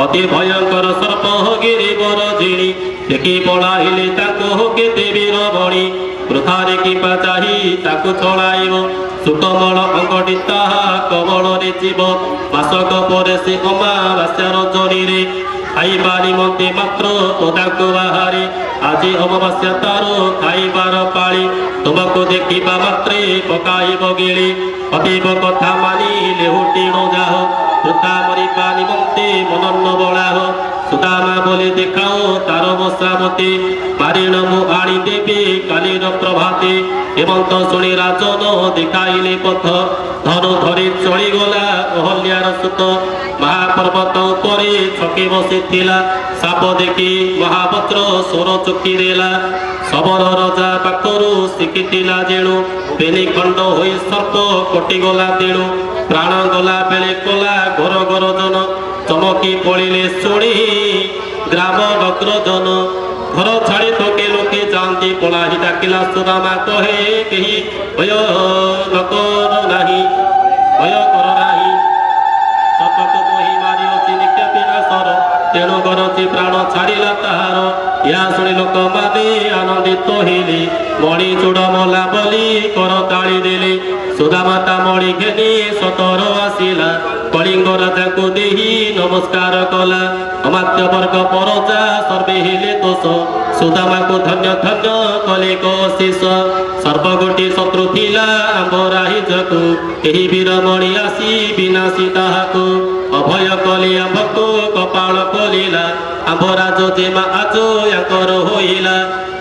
ଅତି ଭୟଙ୍କର ସର୍ପ ଗିରିବର ଝିଣି ଦେଖି ପଳାଇଲେ ତାକୁ କେତେ ବୀର ବଣି ବୃଥାରେ କିମ୍ବା ଚାହି ତାକୁ ଛଳାଇବ ସୁକମଳ ଅଙ୍ଗଟି ତାହା କବଳରେ ଯିବ ମାସକ ପରେ ସେ ଅମାବାସ୍ୟା ରଜନୀରେ ଖାଇବା ନିମନ୍ତେ ମାତ୍ର ପଦାକୁ ବାହାରେ ଆଜି ଅମାବାସ୍ୟା ତାର ଖାଇବାର ପାଳି ତୁମକୁ ଦେଖିବା ମାତ୍ରେ ପକାଇବ ଗିଳି ଅତୀବ କଥା ମାନି ଲେହୁଟି ନ ଯାହ ବୃଥା ମରିବା ନିମନ୍ତେ ମନନ୍ନ ବଳାହ ସୁଦାମା ବୋଲି ଦେଖାଅ ତାର ବସାମତି ମାରିଣ ମୁଁ ଆଣିଦେବି କାଲିର ପ୍ରଭାତେ ହେମନ୍ତ ଶୁଣି ରାଜନ ଦେଖାଇଲେ ପଥ ଧନୁ ଧରି ଚଳିଗଲା ଅହଲ୍ୟାର ସୁତ ମହାପର୍ବତ ଉପରେ ଛକି ବସିଥିଲା ସାପ ଦେଖି ମହାପତ୍ର ସ୍ୱର ଚୁକି ଦେଲା ଶବର ରଜା ପାଖରୁ ଶିଖିଥିଲା ଯେଣୁ ବେନି ଖଣ୍ଡ ହୋଇ ସର୍ପ କଟିଗଲା ତେଣୁ ପ୍ରାଣ ଗଲା ବେଳେ କଲା ଘର ଗରଜନ ଚମକି ପଡ଼ିଲେ ଶୁଣି ଗ୍ରାମ ନଗ୍ରଜନ ଘର ଛାଡ଼ି ଥକେ ଲୋକେ ଯାଆନ୍ତି ପଳାହି ଡାକିଲା ସୁଦାମା କହେ କେହି ଭୟ କର ନାହିଁ ସର୍ପକୁ ମୋହି ମାରି ଅଛି ତେଣୁ କରନ୍ତି ପ୍ରାଣ ଛାଡ଼ିଲା ତାହାର। ଏହା ଶୁଣି ଲୋକମାନେ ଆନନ୍ଦିତ ହେଲେ, ମଣି ଚୂଡ଼ ମଲା ବୋଲି କରତାଳି ଦେଲେ। ସୁଦାମା ତା ମଣି ଘେନି ସତର ଆସିଲା, କଳିଙ୍ଗ ରାଜାଙ୍କୁ ଦେଇ ନମସ୍କାର କଲା। ଅମାତ୍ୟ ବର୍ଗ ପରଜା ସର୍ବେ ହେଲେ ଦୋଷ, ସୁଦାମାକୁ ଧନ୍ୟ ଧନ୍ୟ କଲେ କଶିଷ। ସର୍ବଗୋଟି ଶତ୍ରୁ ଥିଲା ଆମ୍ବ ରାହିଜକୁ, ଏହି ବୀରମଣି ଆସି ବିନାଶୀ ତାହାକୁ। ଅଭୟ କଲି ଆମ୍ଭକୁ କପାଳ ଖୋଲିଲା, ଆମ୍ଭ ରାଜ ଯେମା ଆଜ ୟାଙ୍କର ହୋଇଲା।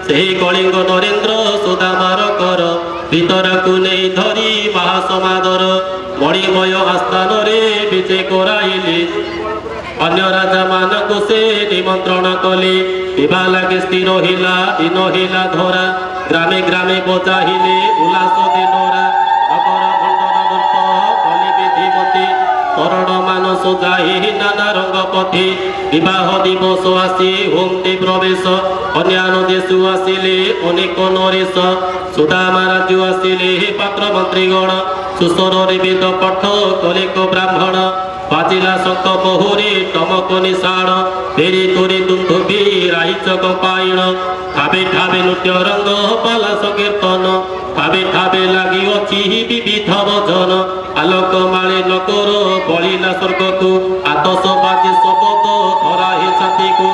ସେହି କଳିଙ୍ଗ ନରେନ୍ଦ୍ର ସୁଦାମାର କର, ଭିତରକୁ ନେଇ ଧରି ମହାସମାଦର। ମଣିମୟ ଆସ୍ଥାନରେ ବିଜେ କରାଇଲେ, ଅନ୍ୟ ରାଜାମାନଙ୍କୁ ସେ ନିମନ୍ତ୍ରଣ କଲେ। ବିବାହ ଲାଗି ସ୍ଥିର ହେଲା, ଦିନ ହେଲା ଧରା, ଗ୍ରାମେ ଗ୍ରାମେ ବଜାଇଲେ ଉଲ୍ଲାସ ଦିନରା। ନଗର ଖଣ୍ଡନ ଦୂର୍ପ କଲି ବିଧିମତି, ତରଣ ମାନ ସଜାଇ ନାନା ରଙ୍ଗ ପଥି। ବିବାହ ଦିବସ ଆସି ହୁଅନ୍ତି ପ୍ରବେଶ, ଅନ୍ୟାନ୍ୟ ଦେଶୁ ଆସିଲେ ଅନେକ ନରେଶ। ସୁଦାମା ରାଜୁ ଆସିଲେ ପାତ୍ର ମନ୍ତ୍ରୀଗଣ, ସୁସ୍ୱରରେ ବେଦ ପାଠ କଲେ କ ବ୍ରାହ୍ମଣ। ବାଜିଲା ଶଙ୍ଖ ବହୁରେ ଟମକ ନିଶାଣ, ଫେରି ତୁରି ଦୁନ୍ଦୁଭି ରାଇଚ କମ୍ପାଇଣ। ଠାବେ ଠାବେ ନୃତ୍ୟ ରଙ୍ଗ ପାଲା ସଂକୀର୍ତ୍ତନ, ଠାବେ ଠାବେ ଲାଗିଅଛି ବିବିଧ ଭଜନ। ଆଲୋକ ମାଳେ ନଗର ବଳିଲା ସ୍ୱର୍ଗକୁ, ଆତସ ବାଜି ଶବଦ ଧରାହି ଛାତିକୁ।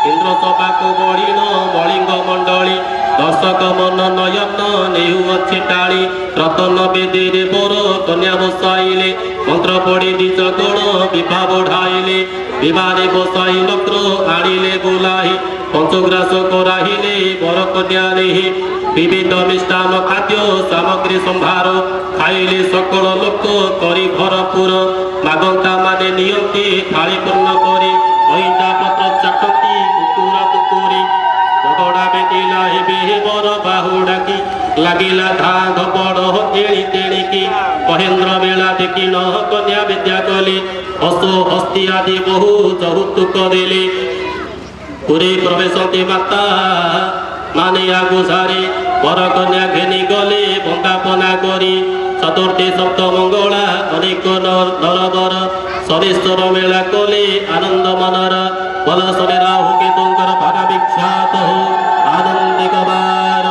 ଇନ୍ଦ୍ର ସଭାକୁ ବଳିଣ ମଳିଙ୍ଗ ମଣ୍ଡଳୀ, ଦର୍ଶକ ମନ ନୟନ ନେଉଅଛି ଟାଳି। ରତନ ବେଦୀରେ ବର କନ୍ୟା ବସାଇଲେ, ମନ୍ତ୍ର ପଢ଼ି ନିଜ ଗୁଣ ବିଭା ବଢ଼ାଇଲେ। ବିବାରେ ବସାଇ ନକ୍ର ଆଣିଲେ ବୁଲାହି, ପଞ୍ଚଗ୍ରାସ କରାଇଲେ ବର କନ୍ୟା ନେହି। ବିବିଧ ମିଷ୍ଟାନ ଖାଦ୍ୟ ସାମଗ୍ରୀ ସମ୍ଭାର, ଖାଇଲେ ସକଳ ଲୋକ କରି ଭରପୁର। ମାଗନ୍ତା ମାନେ ନିଅନ୍ତି ଥାଳି ପୂର୍ଣ୍ଣ କରି, ଅଇଁଠା ପତ୍ର ଚାଟନ୍ତି କୁକୁର କୁକୁରି। ଝଗଡ଼ା ବେଦିଲା ହେବେ ବର ବାହୁ ଡାକି, ଲାଗିଲା ଧାଁ ଧପଡ଼ ଏଣି ତେଣିକି। ମହେନ୍ଦ୍ର ବେଳା ଦେଖି ନ କନ୍ୟା ବିଦ୍ୟା କଲେ, ହସ ହସ୍ତି ଆଦି ବହୁ ଯୌତୁକ ଦେଲେ। ପୁରୀ ପ୍ରବେଶନ୍ତି ମାତା ମାନେ ଆଗୁ ସାରି, ବର କନ୍ୟା ଘେନି ଗଲେ ବନ୍ଦାପନା କରି। ଚତୁର୍ଥୀ ସପ୍ତ ମଙ୍ଗଳା ଅନେକ ନରବର, ସରିସ୍ତର ମେଳା କଲେ ଆନନ୍ଦ ମନର। ବଲ ଶନି ରାହୁ କେତୁଙ୍କର ଭାଗ ବିଖ୍ୟାତ, ଆନନ୍ଦିକ ବାର।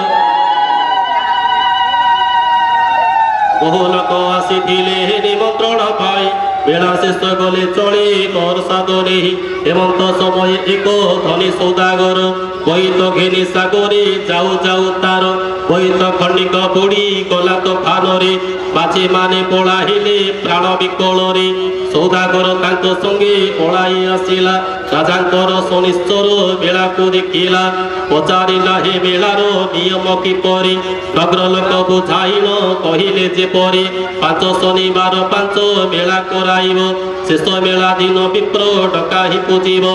বহু লোক আসিলে নিমন্ত্রণ পাই, বেড়া শেষ গলে চলে প্রসাদ নেই। হেমন্ত সময় এক ধনী সৌদাগর, বইত ঘেনি সাগরে যাও যাও তার। বইত খণ্ডিক বুড়ি গলা তো ফানরে, মাঝে মানে পড়াইলে প্রাণ বিকଳରେ। সৌদাগর তাঙ্ক সঙ্গে পড়াই আসিলা, রাজাঙ্কর শনিশ্চর বেড়াକୁ ଦେଖିଲା। ପଚାରିଲା ହେ ବେଳାର ନିୟମ କିପରି, ନଗର ଲୋକ ବୁଝାଇଣ କହିଲେ ଯେପରି। ପାଞ୍ଚ ଶନିବାର ପାଞ୍ଚ ମେଳା କରାଇବ, ଶେଷ ମେଳା ଦିନ ବିପ୍ର ଡକାହି ପୂଜିବ।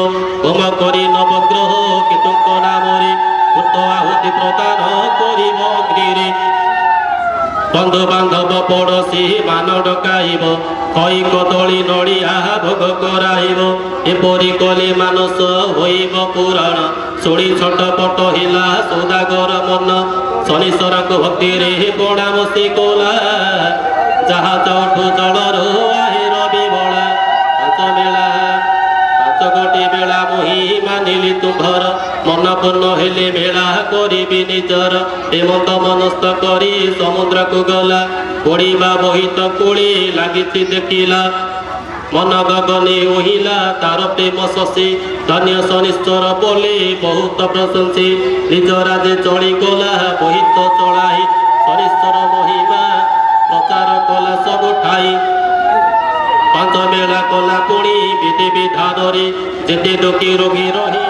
ହୋମ କରି ନବଗ୍ରହ କେତୁଙ୍କ ନାମରେ, ଭୂତ ଆହୁତି ପ୍ରଦାନ କରିବ ଅଗ୍ନିରେ। ବନ୍ଧୁ ବାନ୍ଧବ ପଡ଼ୋଶୀ ମାନ ଡକାଇବ, ଖଇ କଦଳୀ ନଡ଼ିଆ ଭୋଗ କରାଇବ। ଏପରି କଲେ ମାନସ ହୋଇବ ପୁରାଣ, ଶୁଣି ଛଟପଟ ହେଲା ସୌଦାଗର ମନ। ଶନିଶ୍ୱରଙ୍କ ଭକ୍ତିରେ ବଣାମସି କଲା, ଜାହାଜ ଉଠୁ ଜଳରୁ ଆହିର ବିବଳା। ପାଞ୍ଚ ବେଳା ପାଞ୍ଚ ଗୋଟି ବେଳା ମୁହିଁ ମାନିଲି ତୁମ୍ଭର, ମନ ପୂର୍ଣ୍ଣ ହେଲେ ବେଳା କରିବି ନିଜର। ହେମନ୍ତ ମନସ୍ଥ କରି ସମୁଦ୍ରକୁ ଗଲା, ପଡ଼ିବା ବହିତ କୋଳି ଲାଗିଛି ଦେଖିଲା। ମନ ଗଗନେ ଓହିଲା ତାର ପ୍ରେମ ଶଶୀ, ଧନ୍ୟ ଶନିଶ୍ଚର ବୋଲେ ବହୁତ ପ୍ରଶଂସୀ। ନିଜ ରାଜେ ଚଳିଗଲା ବହିତ ଚଳାଇ, ଶନିଶ୍ଚର ମହିମା ପ୍ରଚାର କଲା ସବୁ ଠାଇ। ପାଞ୍ଚ ମେଳା କଲା ପୁଣି ବିଧି ବିଧାନରେ, ଯେତେ ଦୁଃଖୀ ରୋଗୀ ରହି।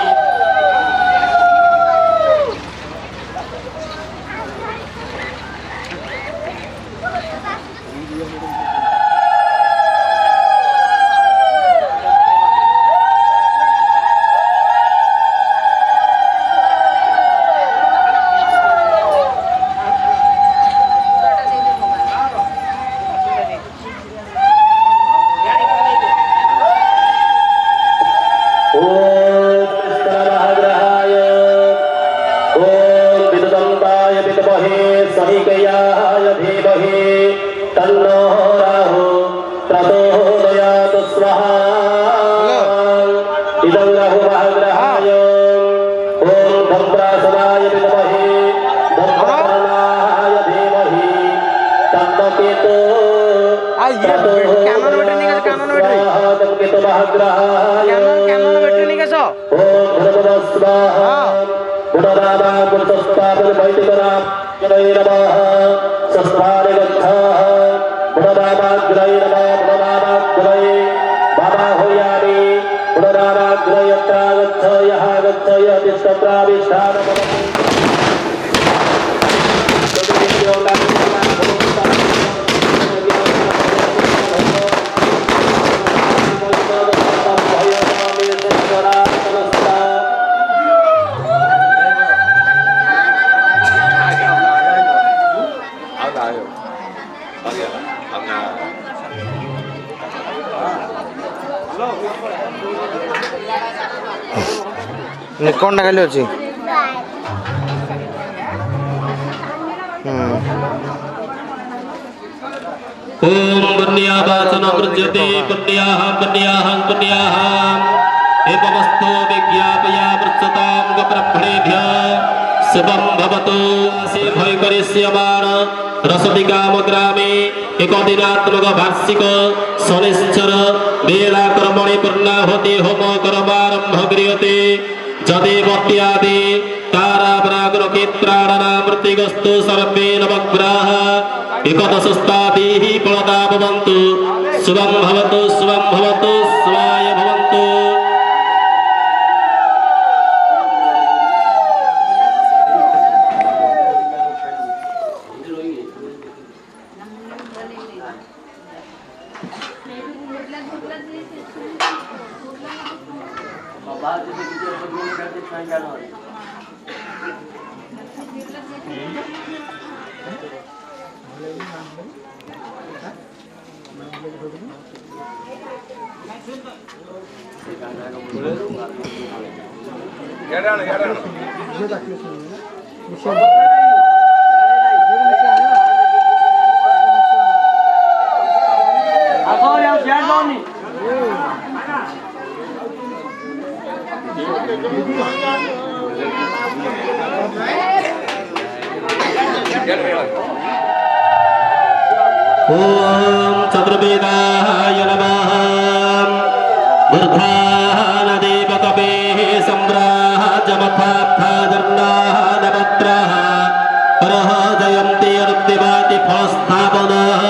भद्रासनाय विद्महे भद्रकर्णाय धीमहि तन्नो केतु कैमरा बैटरी निकाल कैमरा बैटरी केतु महाग्रहाय कैमरा बैटरी निकाल ओम भगवते स्वाहा गुणनामा गुणस्थापन वैदिकनाम जय नमः शस्त्राणि गच्छः गुणनामाग्रय नमः गुणनामाग्रय बाबा होयामि गुणनामाग्रय यत्र गच्छ यः गच्छ यः तिष्ठप्राविष्ठान कौन खाली अच्छी ओम पुण्यावाचन वृज्यते पुण्याः एवमस्तो विज्ञापया वृत्सतां गप्रभ्रेभ्यः शुभं भवतु से भय करिष्यमाण रसदिकाम ग्रामे एकदिनात्मक वार्षिक शनिश्चर वेला कर्मणि पूर्णाहुति होम कर्मारम्भ क्रियते जदेवत्यादि तारावराग्र केत्राणनामृतिगस्तु सर्वे नवग्रहाः एकदशस्ताभिः फलदा भवन्तु शुभं भवतु स्वाय भवन्तु ओम चतुर्वेदाय नमः बुद्धानदेवकवे सम्राजमथाफाजर्णाः नवत्राः परः जयन्ति अर्तिवाति फलस्थापनः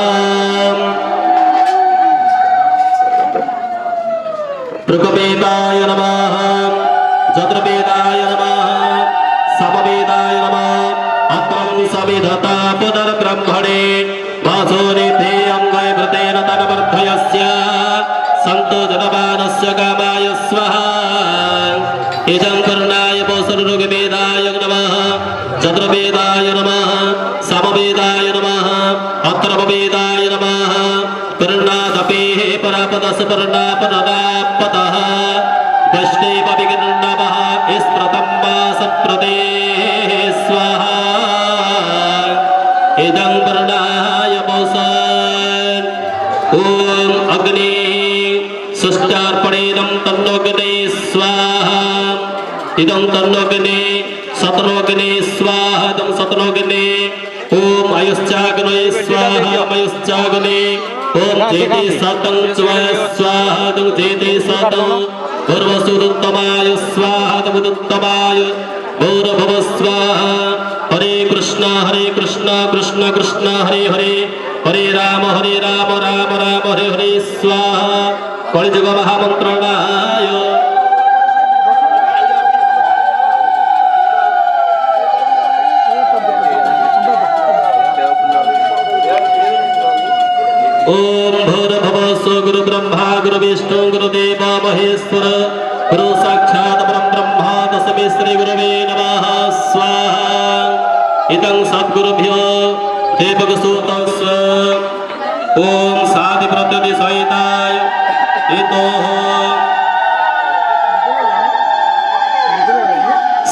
ऋग्वेदाय नमः चतुर्वेदाय नमः समवेदाय नमः अत्रं सविधता पुनर्ब्रह्मणे वासोनिधे अंगय वृतेन तनवर्धयस्य सन्तो जनमानस्य कामाय स्वाहा इदं कर्णाय पौसरुगवेदाय नमः चतुर्वेदाय नमः समवेदाय नमः अत्रवेदाय नमः कर्णादपेः परापदसपर्णापनदापतः वैष्णव विघ्नवः स्मृतं वासप्रदे स्वाहा इदं कर्णाय पौसन् ओम अग्नि सुष्टार्पणेनं तन्नोऽग्ने स्वाहा इदं तन्नोऽग्ने सतनोऽग्ने स्वाहा इदं सतनोऽग्ने ओम आयुश्चाग्ने स्वाहा आयुश्चाग्ने ओम जेते सतं स्वाहा इदं जेते सतं पूर्वसुदुत्तमाय स्वाहा तमुदुत्तमाय गौरभव स्वाहा हरे कृष्ण कृष्ण कृष्ण हरे हरे हरे राम राम राम हरे हरे स्वाहा कलिजुग महामंत्रणाय ओम भूर्भुवः स्वः गुरु ब्रह्मा गुरु विष्णु गुरुदेव महेश्वर गुरु साक्षात् परं ब्रह्म तस्मै श्री गुरवे नमः स्वाहा इदं सद्गुरुभ्यो देवगसूतस्व ओम साधि प्रत्यति सहिताय इतो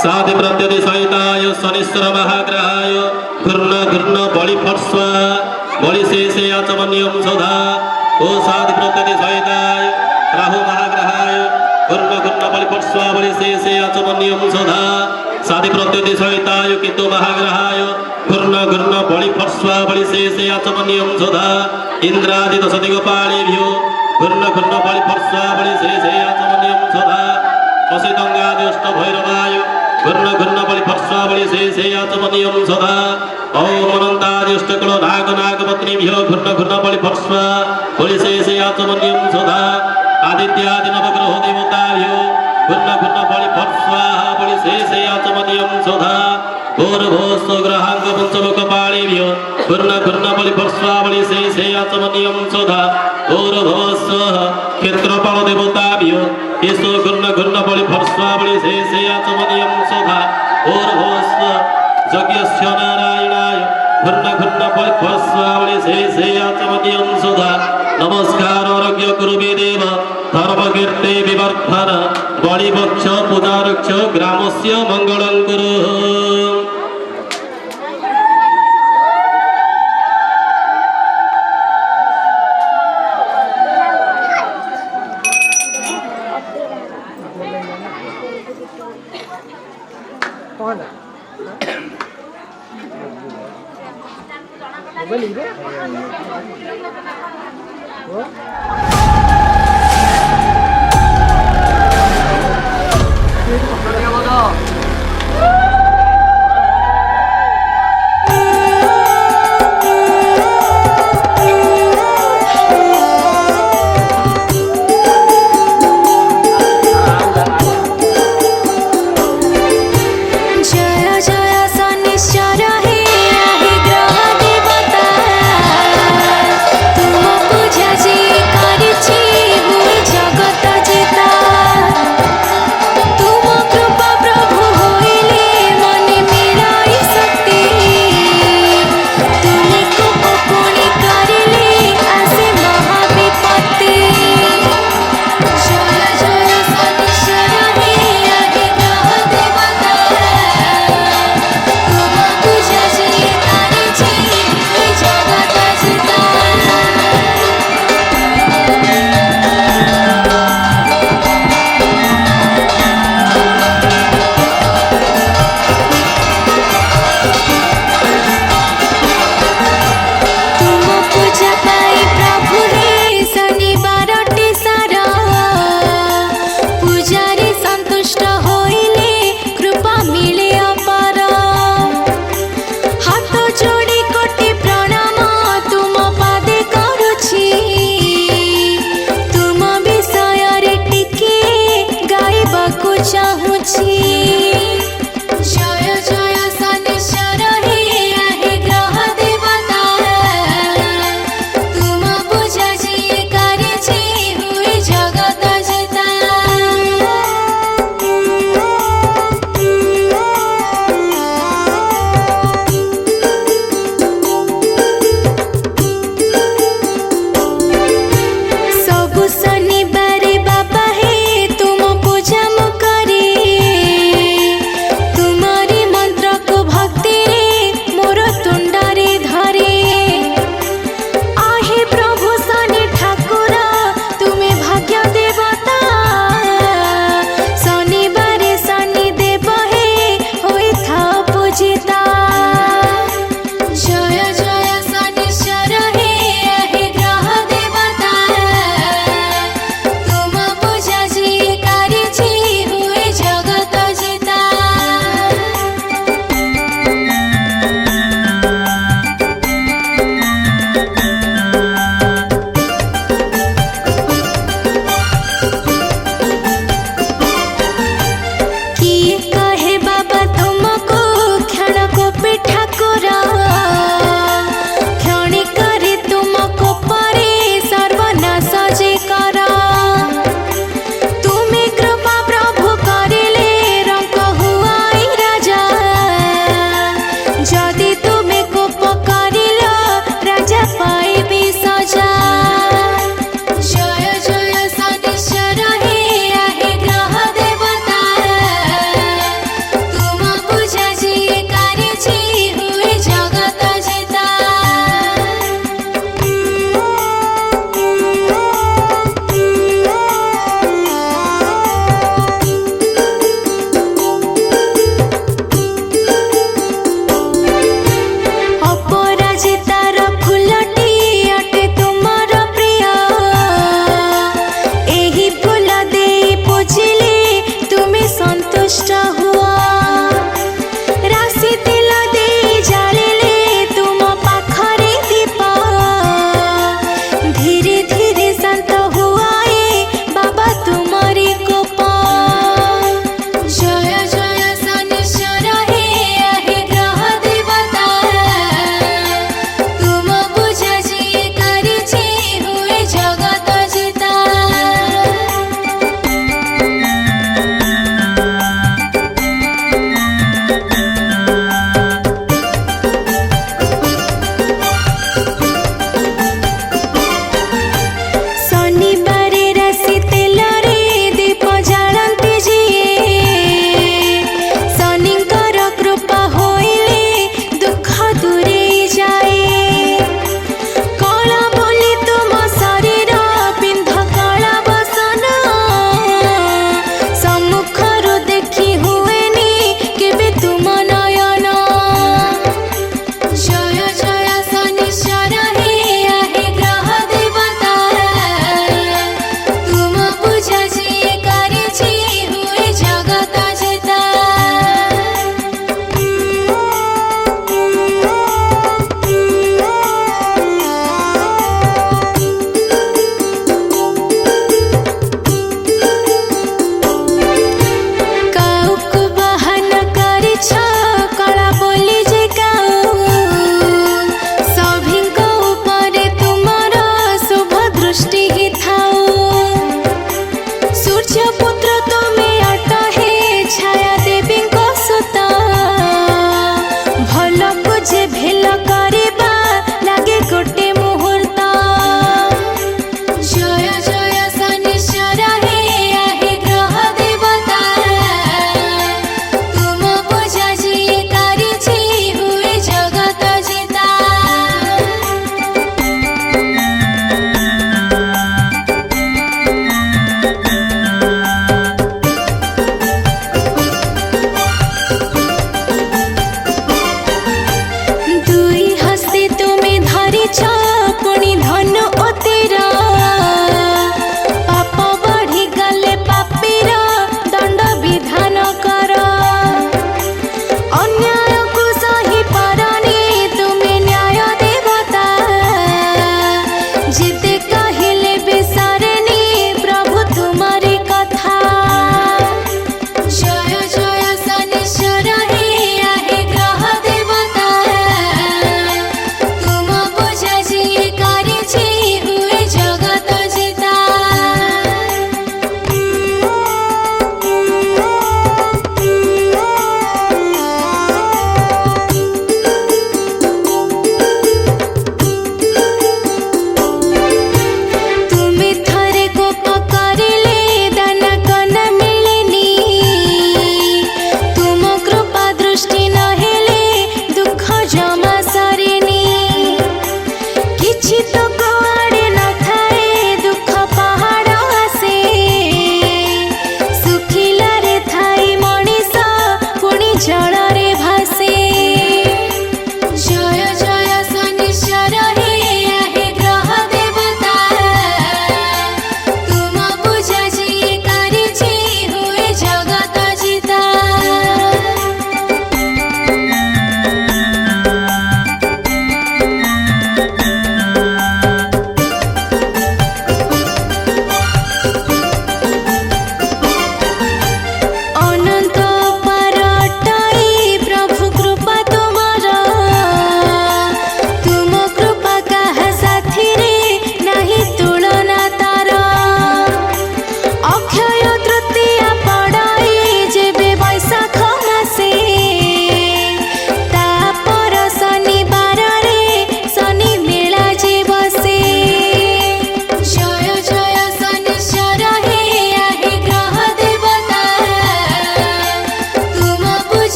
साधि प्रत्यति सहिताय शनिश्चर महाग्रहाय घूर्ण बलि फट्स्व बलि शेषे आचमन्यं सदा ओ साधि प्रत्यति सहिताय राहु महाग्रहाय घूर्ण बलि फट्स्व बलि शेषे आचमन्यं सदा साधि प्रत्युति सहिताय किंतु महाग्रहाय घूर्ण घूर्ण बलि फर्स्वा बलि शेषे आचमनियम सुधा इंद्रादि दश दिगपालेभ्यो घूर्ण घूर्ण बलि फर्स्वा बलि शेषे आचमनियम सुधा असितंगादिष्ट भैरवाय घूर्ण घूर्ण बलि फर्स्वा बलि शेषे आचमनियम सुधा ओम अनंतादिष्ट कुलो नाग नागपत्नीभ्यो घूर्ण घूर्ण बलि फर्स्वा बलि शेषे आचमनियम सुधा आदित्यादि नवग्रह देवताभ्यो घूर्ण घूर्ण बलि फर्स्वा बलि शेषे आचमनियम सुधा भूर्भुवस्व ग्रहांग पंचलोकपालेभ्यो घूर्ण घूर्ण बलि फर्स्वा बलि शेषे आचमनियम सुधा भूर्भुवस्व क्षेत्रपाल देवताभ्यो ईश्वर घूर्ण घूर्ण बलि फर्स्वा बलि शेषे आचमनियम सुधा भूर्भुवस्व यज्ञस्य नारायणाय घूर्ण घूर्ण बलि फर्स्वा बलि शेषे आचमनियम सुधा नमस्कार आरोग्य गुरुवे देव धर्मकीर्ते विवर्धन बलिवक्ष पूजारक्ष ग्रामस्य मंगलं कुरु जय जय शनिश्चर हे राहि ग्रह देवता तुम पूजा जे करि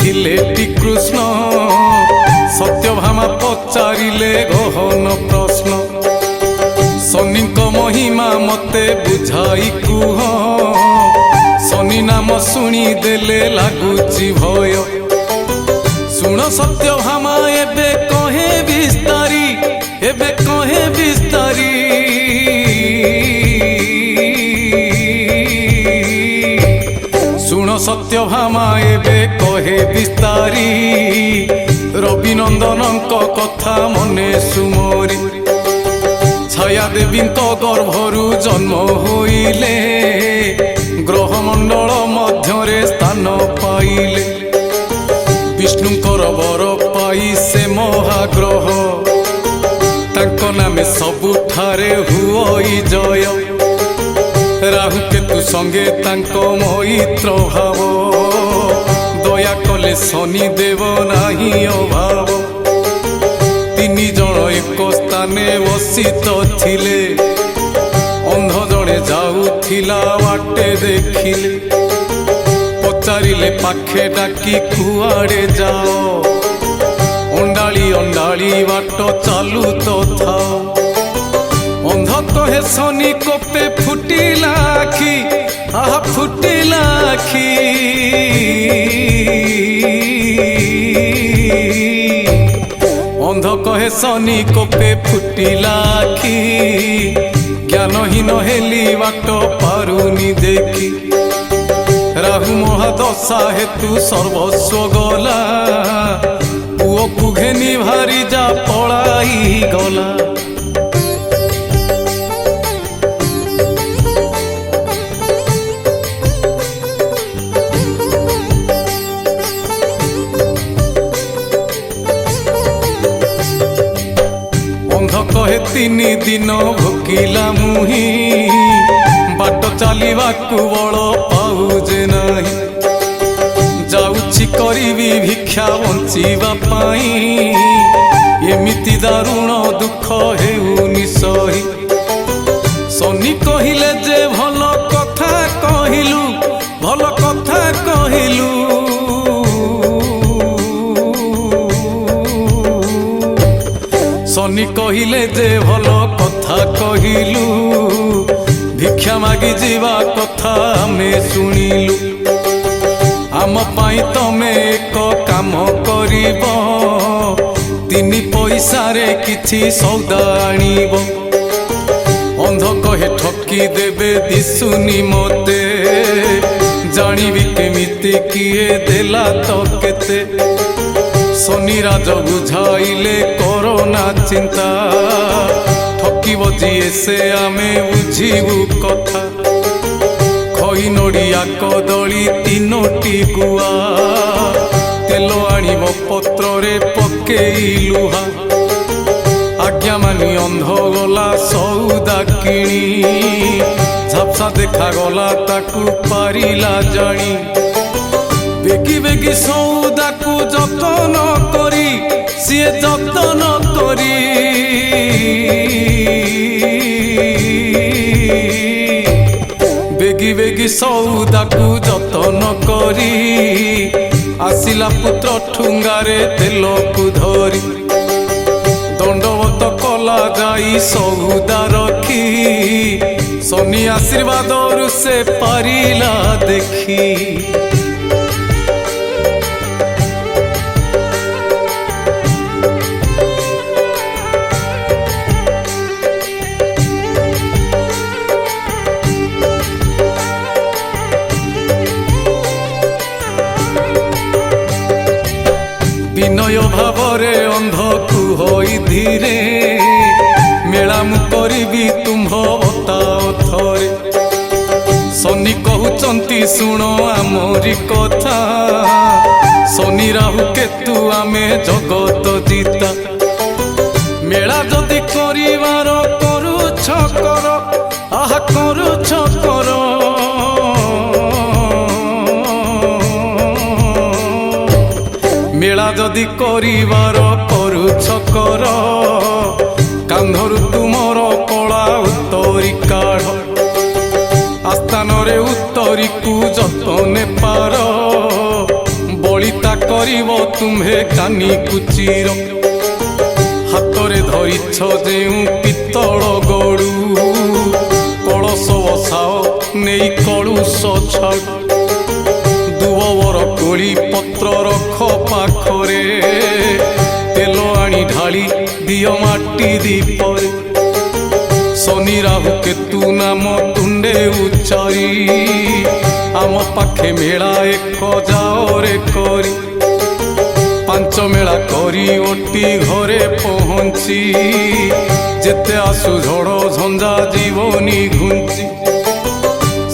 ଥିଲେଟି କୃଷ୍ଣ ସତ୍ୟଭାମା ପଚାରିଲେ ଗହନ ପ୍ରଶ୍ନ ଶନିଙ୍କ ମହିମା ମତେ ବୁଝାଇ କୁହ ଶନି ନାମ ଶୁଣିଦେଲେ ଲାଗୁଛି ଭୟ ଶୁଣ ସତ୍ୟଭାମା ଏବେ କହେ ବିସ୍ତାରୀ ଏବେ କହେ ବିସ୍ତାରୀ ଶୁଣ ସତ୍ୟଭାମା ଏବେ କହେ ବିସ୍ତାରୀ ରବିନନ୍ଦନଙ୍କ କଥା ମନେ ସୁମରି ଛାୟା ଦେବୀଙ୍କ ଗର୍ଭରୁ ଜନ୍ମ ହୋଇଲେ ଗ୍ରହମଣ୍ଡଳ ମଧ୍ୟରେ ସ୍ଥାନ ପାଇଲେ ବିଷ୍ଣୁଙ୍କର ବର ପାଇ ସେ ମହାଗ୍ରହ ତାଙ୍କ ନାମେ ସବୁଠାରେ ହୁଅଇ ଜୟ ରାହୁ କେତୁ ସଙ୍ଗେ ତାଙ୍କ ମୈତ୍ର ଭାବ ଦୟା କଲେ ଶନି ଦେବ ନାହିଁ ଅଭାବ ତିନି ଜଣ ଏକ ସ୍ଥାନେ ବସିତ ଥିଲେ ଅନ୍ଧ ଜଣେ ଯାଉଥିଲା ବାଟେ ଦେଖିଲେ ପଚାରିଲେ ପାଖେ ଡାକି କୁଆଡ଼େ ଯାଅ ଅଣ୍ଡାଳି ଅଣ୍ଡାଳି ବାଟ ଚାଲୁ ତ ଥାଅ ଅନ୍ଧ କହେ ଶନି କୋପେ ଫୁଟିଲା ଆଖି ଆହା ଫୁଟିଲା ଆଖି ଅନ୍ଧ କହେ ଶନି କୋପେ ଫୁଟିଲା ଆଖି ଜ୍ଞାନହୀନ ହେଲି ବାଟ ପାରୁନି ଦେଖି ରାହୁ ମହାଦଶା ହେତୁ ସର୍ବସ୍ୱ ଗଲା ପୁଅକୁ ଘେନି ଭାରି ଯା ପଳାଇ ଗଲା କହେ ତିନି ଦିନ ଭୋକିଲା ମୁହିଁ ବାଟ ଚାଲିବାକୁ ବଳ ପାଉଛେ ନାହିଁ ଯାଉଛି କରିବି ଭିକ୍ଷା ବଞ୍ଚିବା ପାଇଁ ଏମିତି ଦାରୁଣ ଦୁଃଖ ହେଉନି ସହି ଶନି କହିଲେ ଯେ ଭଲ କଥା କହିଲୁ ଭଲ କଥା କହିଲୁ ଶନି କହିଲେ ଯେ ଭଲ କଥା କହିଲୁ ଭିକ୍ଷା ମାଗି ଯିବା କଥା ଆମେ ଶୁଣିଲୁ ଆମ ପାଇଁ ତମେ ଏକ କାମ କରିବ ତିନି ପଇସାରେ କିଛି ସଉଦା ଆଣିବ ଅନ୍ଧ କହେ ଠକି ଦେବେ ଦିଶୁନି ମତେ ଜାଣିବି କେମିତି କିଏ ଦେଲା ତ କେତେ ଶନିରାଜ ବୁଝାଇଲେ କରୋନା ଚିନ୍ତା ଠକିବ ଯିଏ ସେ ଆମେ ବୁଝିବୁ କଥା ଖଇ ନଡ଼ିଆ କଦଳୀ ତିନୋଟି ଗୁଆ ତେଲ ଆଣିବ ପତ୍ରରେ ପକେଇ ଲୁହା ଆଜ୍ଞା ମାନି ଅନ୍ଧ ଗଲା ସଉଦା କିଣି ଝାପ୍ସା ଦେଖାଗଲା ତାକୁ ପାରିଲା ଜାଣି ବେଗି ବେଗି ସଉଦାକୁ ଯତନ କରି ସିଏ ଯତନ କରି ବେଗି ବେଗି ସଉଦାକୁ ଯତନ କରି ଆସିଲା ପୁତ୍ର ଠୁଙ୍ଗାରେ ତେଲକୁ ଧରି ଦଣ୍ଡବତ କଲା ଯାଇ ସଉଦା ରଖି ଶନି ଆଶୀର୍ବାଦରୁ ସେ ପାରିଲା ଦେଖି ବିନୟ ଭାବରେ ଅନ୍ଧକୁ ହୋଇ ଧୀରେ ମେଳା ମୁଁ କରିବି ତୁମ୍ଭ ଅତାଥରେ ଶନି କହୁଛନ୍ତି ଶୁଣ ଆମରି କଥା ଶନି ରାହୁ କେତୁ ଆମେ ଜଗତ ଜିତା ମେଳା ଯଦି କରିବାର କରୁଛ କର ଆହା କରୁଛ କର ମେଳା ଯଦି କରିବାର କରୁଛ କର କାନ୍ଧରୁ ତୁମର କଳା ଉତ୍ତରୀ କାଢ଼ ଆସ୍ଥାନରେ ଉତ୍ତରୀକୁ ଯତନେ ପାର ବଳିତା କରିବ ତୁମ୍ଭେ କାନି କୁଚିର ହାତରେ ଧରିଛ ଯେଉଁ ପିତ୍ତଳ ଗଡ଼ୁ କଳସ ବସାଅ ନେଇ କଳୁଷ ଛାଡ଼ୁ ଦୁବର କୋଳି ପତ୍ର ରଖ ପାଖରେ ତେଲ ଆଣି ଢାଳି ଦିଅ ମାଟି ଦୀପରେ ଶନି ରାହୁ କେତୁ ନାମ ତୁଣ୍ଡେ ଉଚ୍ଚାରି ଆମ ପାଖେ ମେଳା ଏକ ଯାଅରେ କରି ପାଞ୍ଚ ମେଳା କରି ଓଟି ଘରେ ପହଞ୍ଚି ଯେତେ ଆସୁ ଝଡ଼ ଝଞ୍ଜା ଜୀବନି ଘୁଞ୍ଚି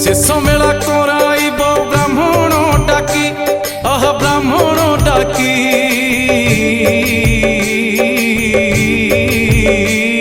ଶେଷ ମେଳା କରାଇବ ବ୍ରାହ୍ମଣ ଡାକି ଆହା ବ୍ରାହ୍ମଣ ଡାକି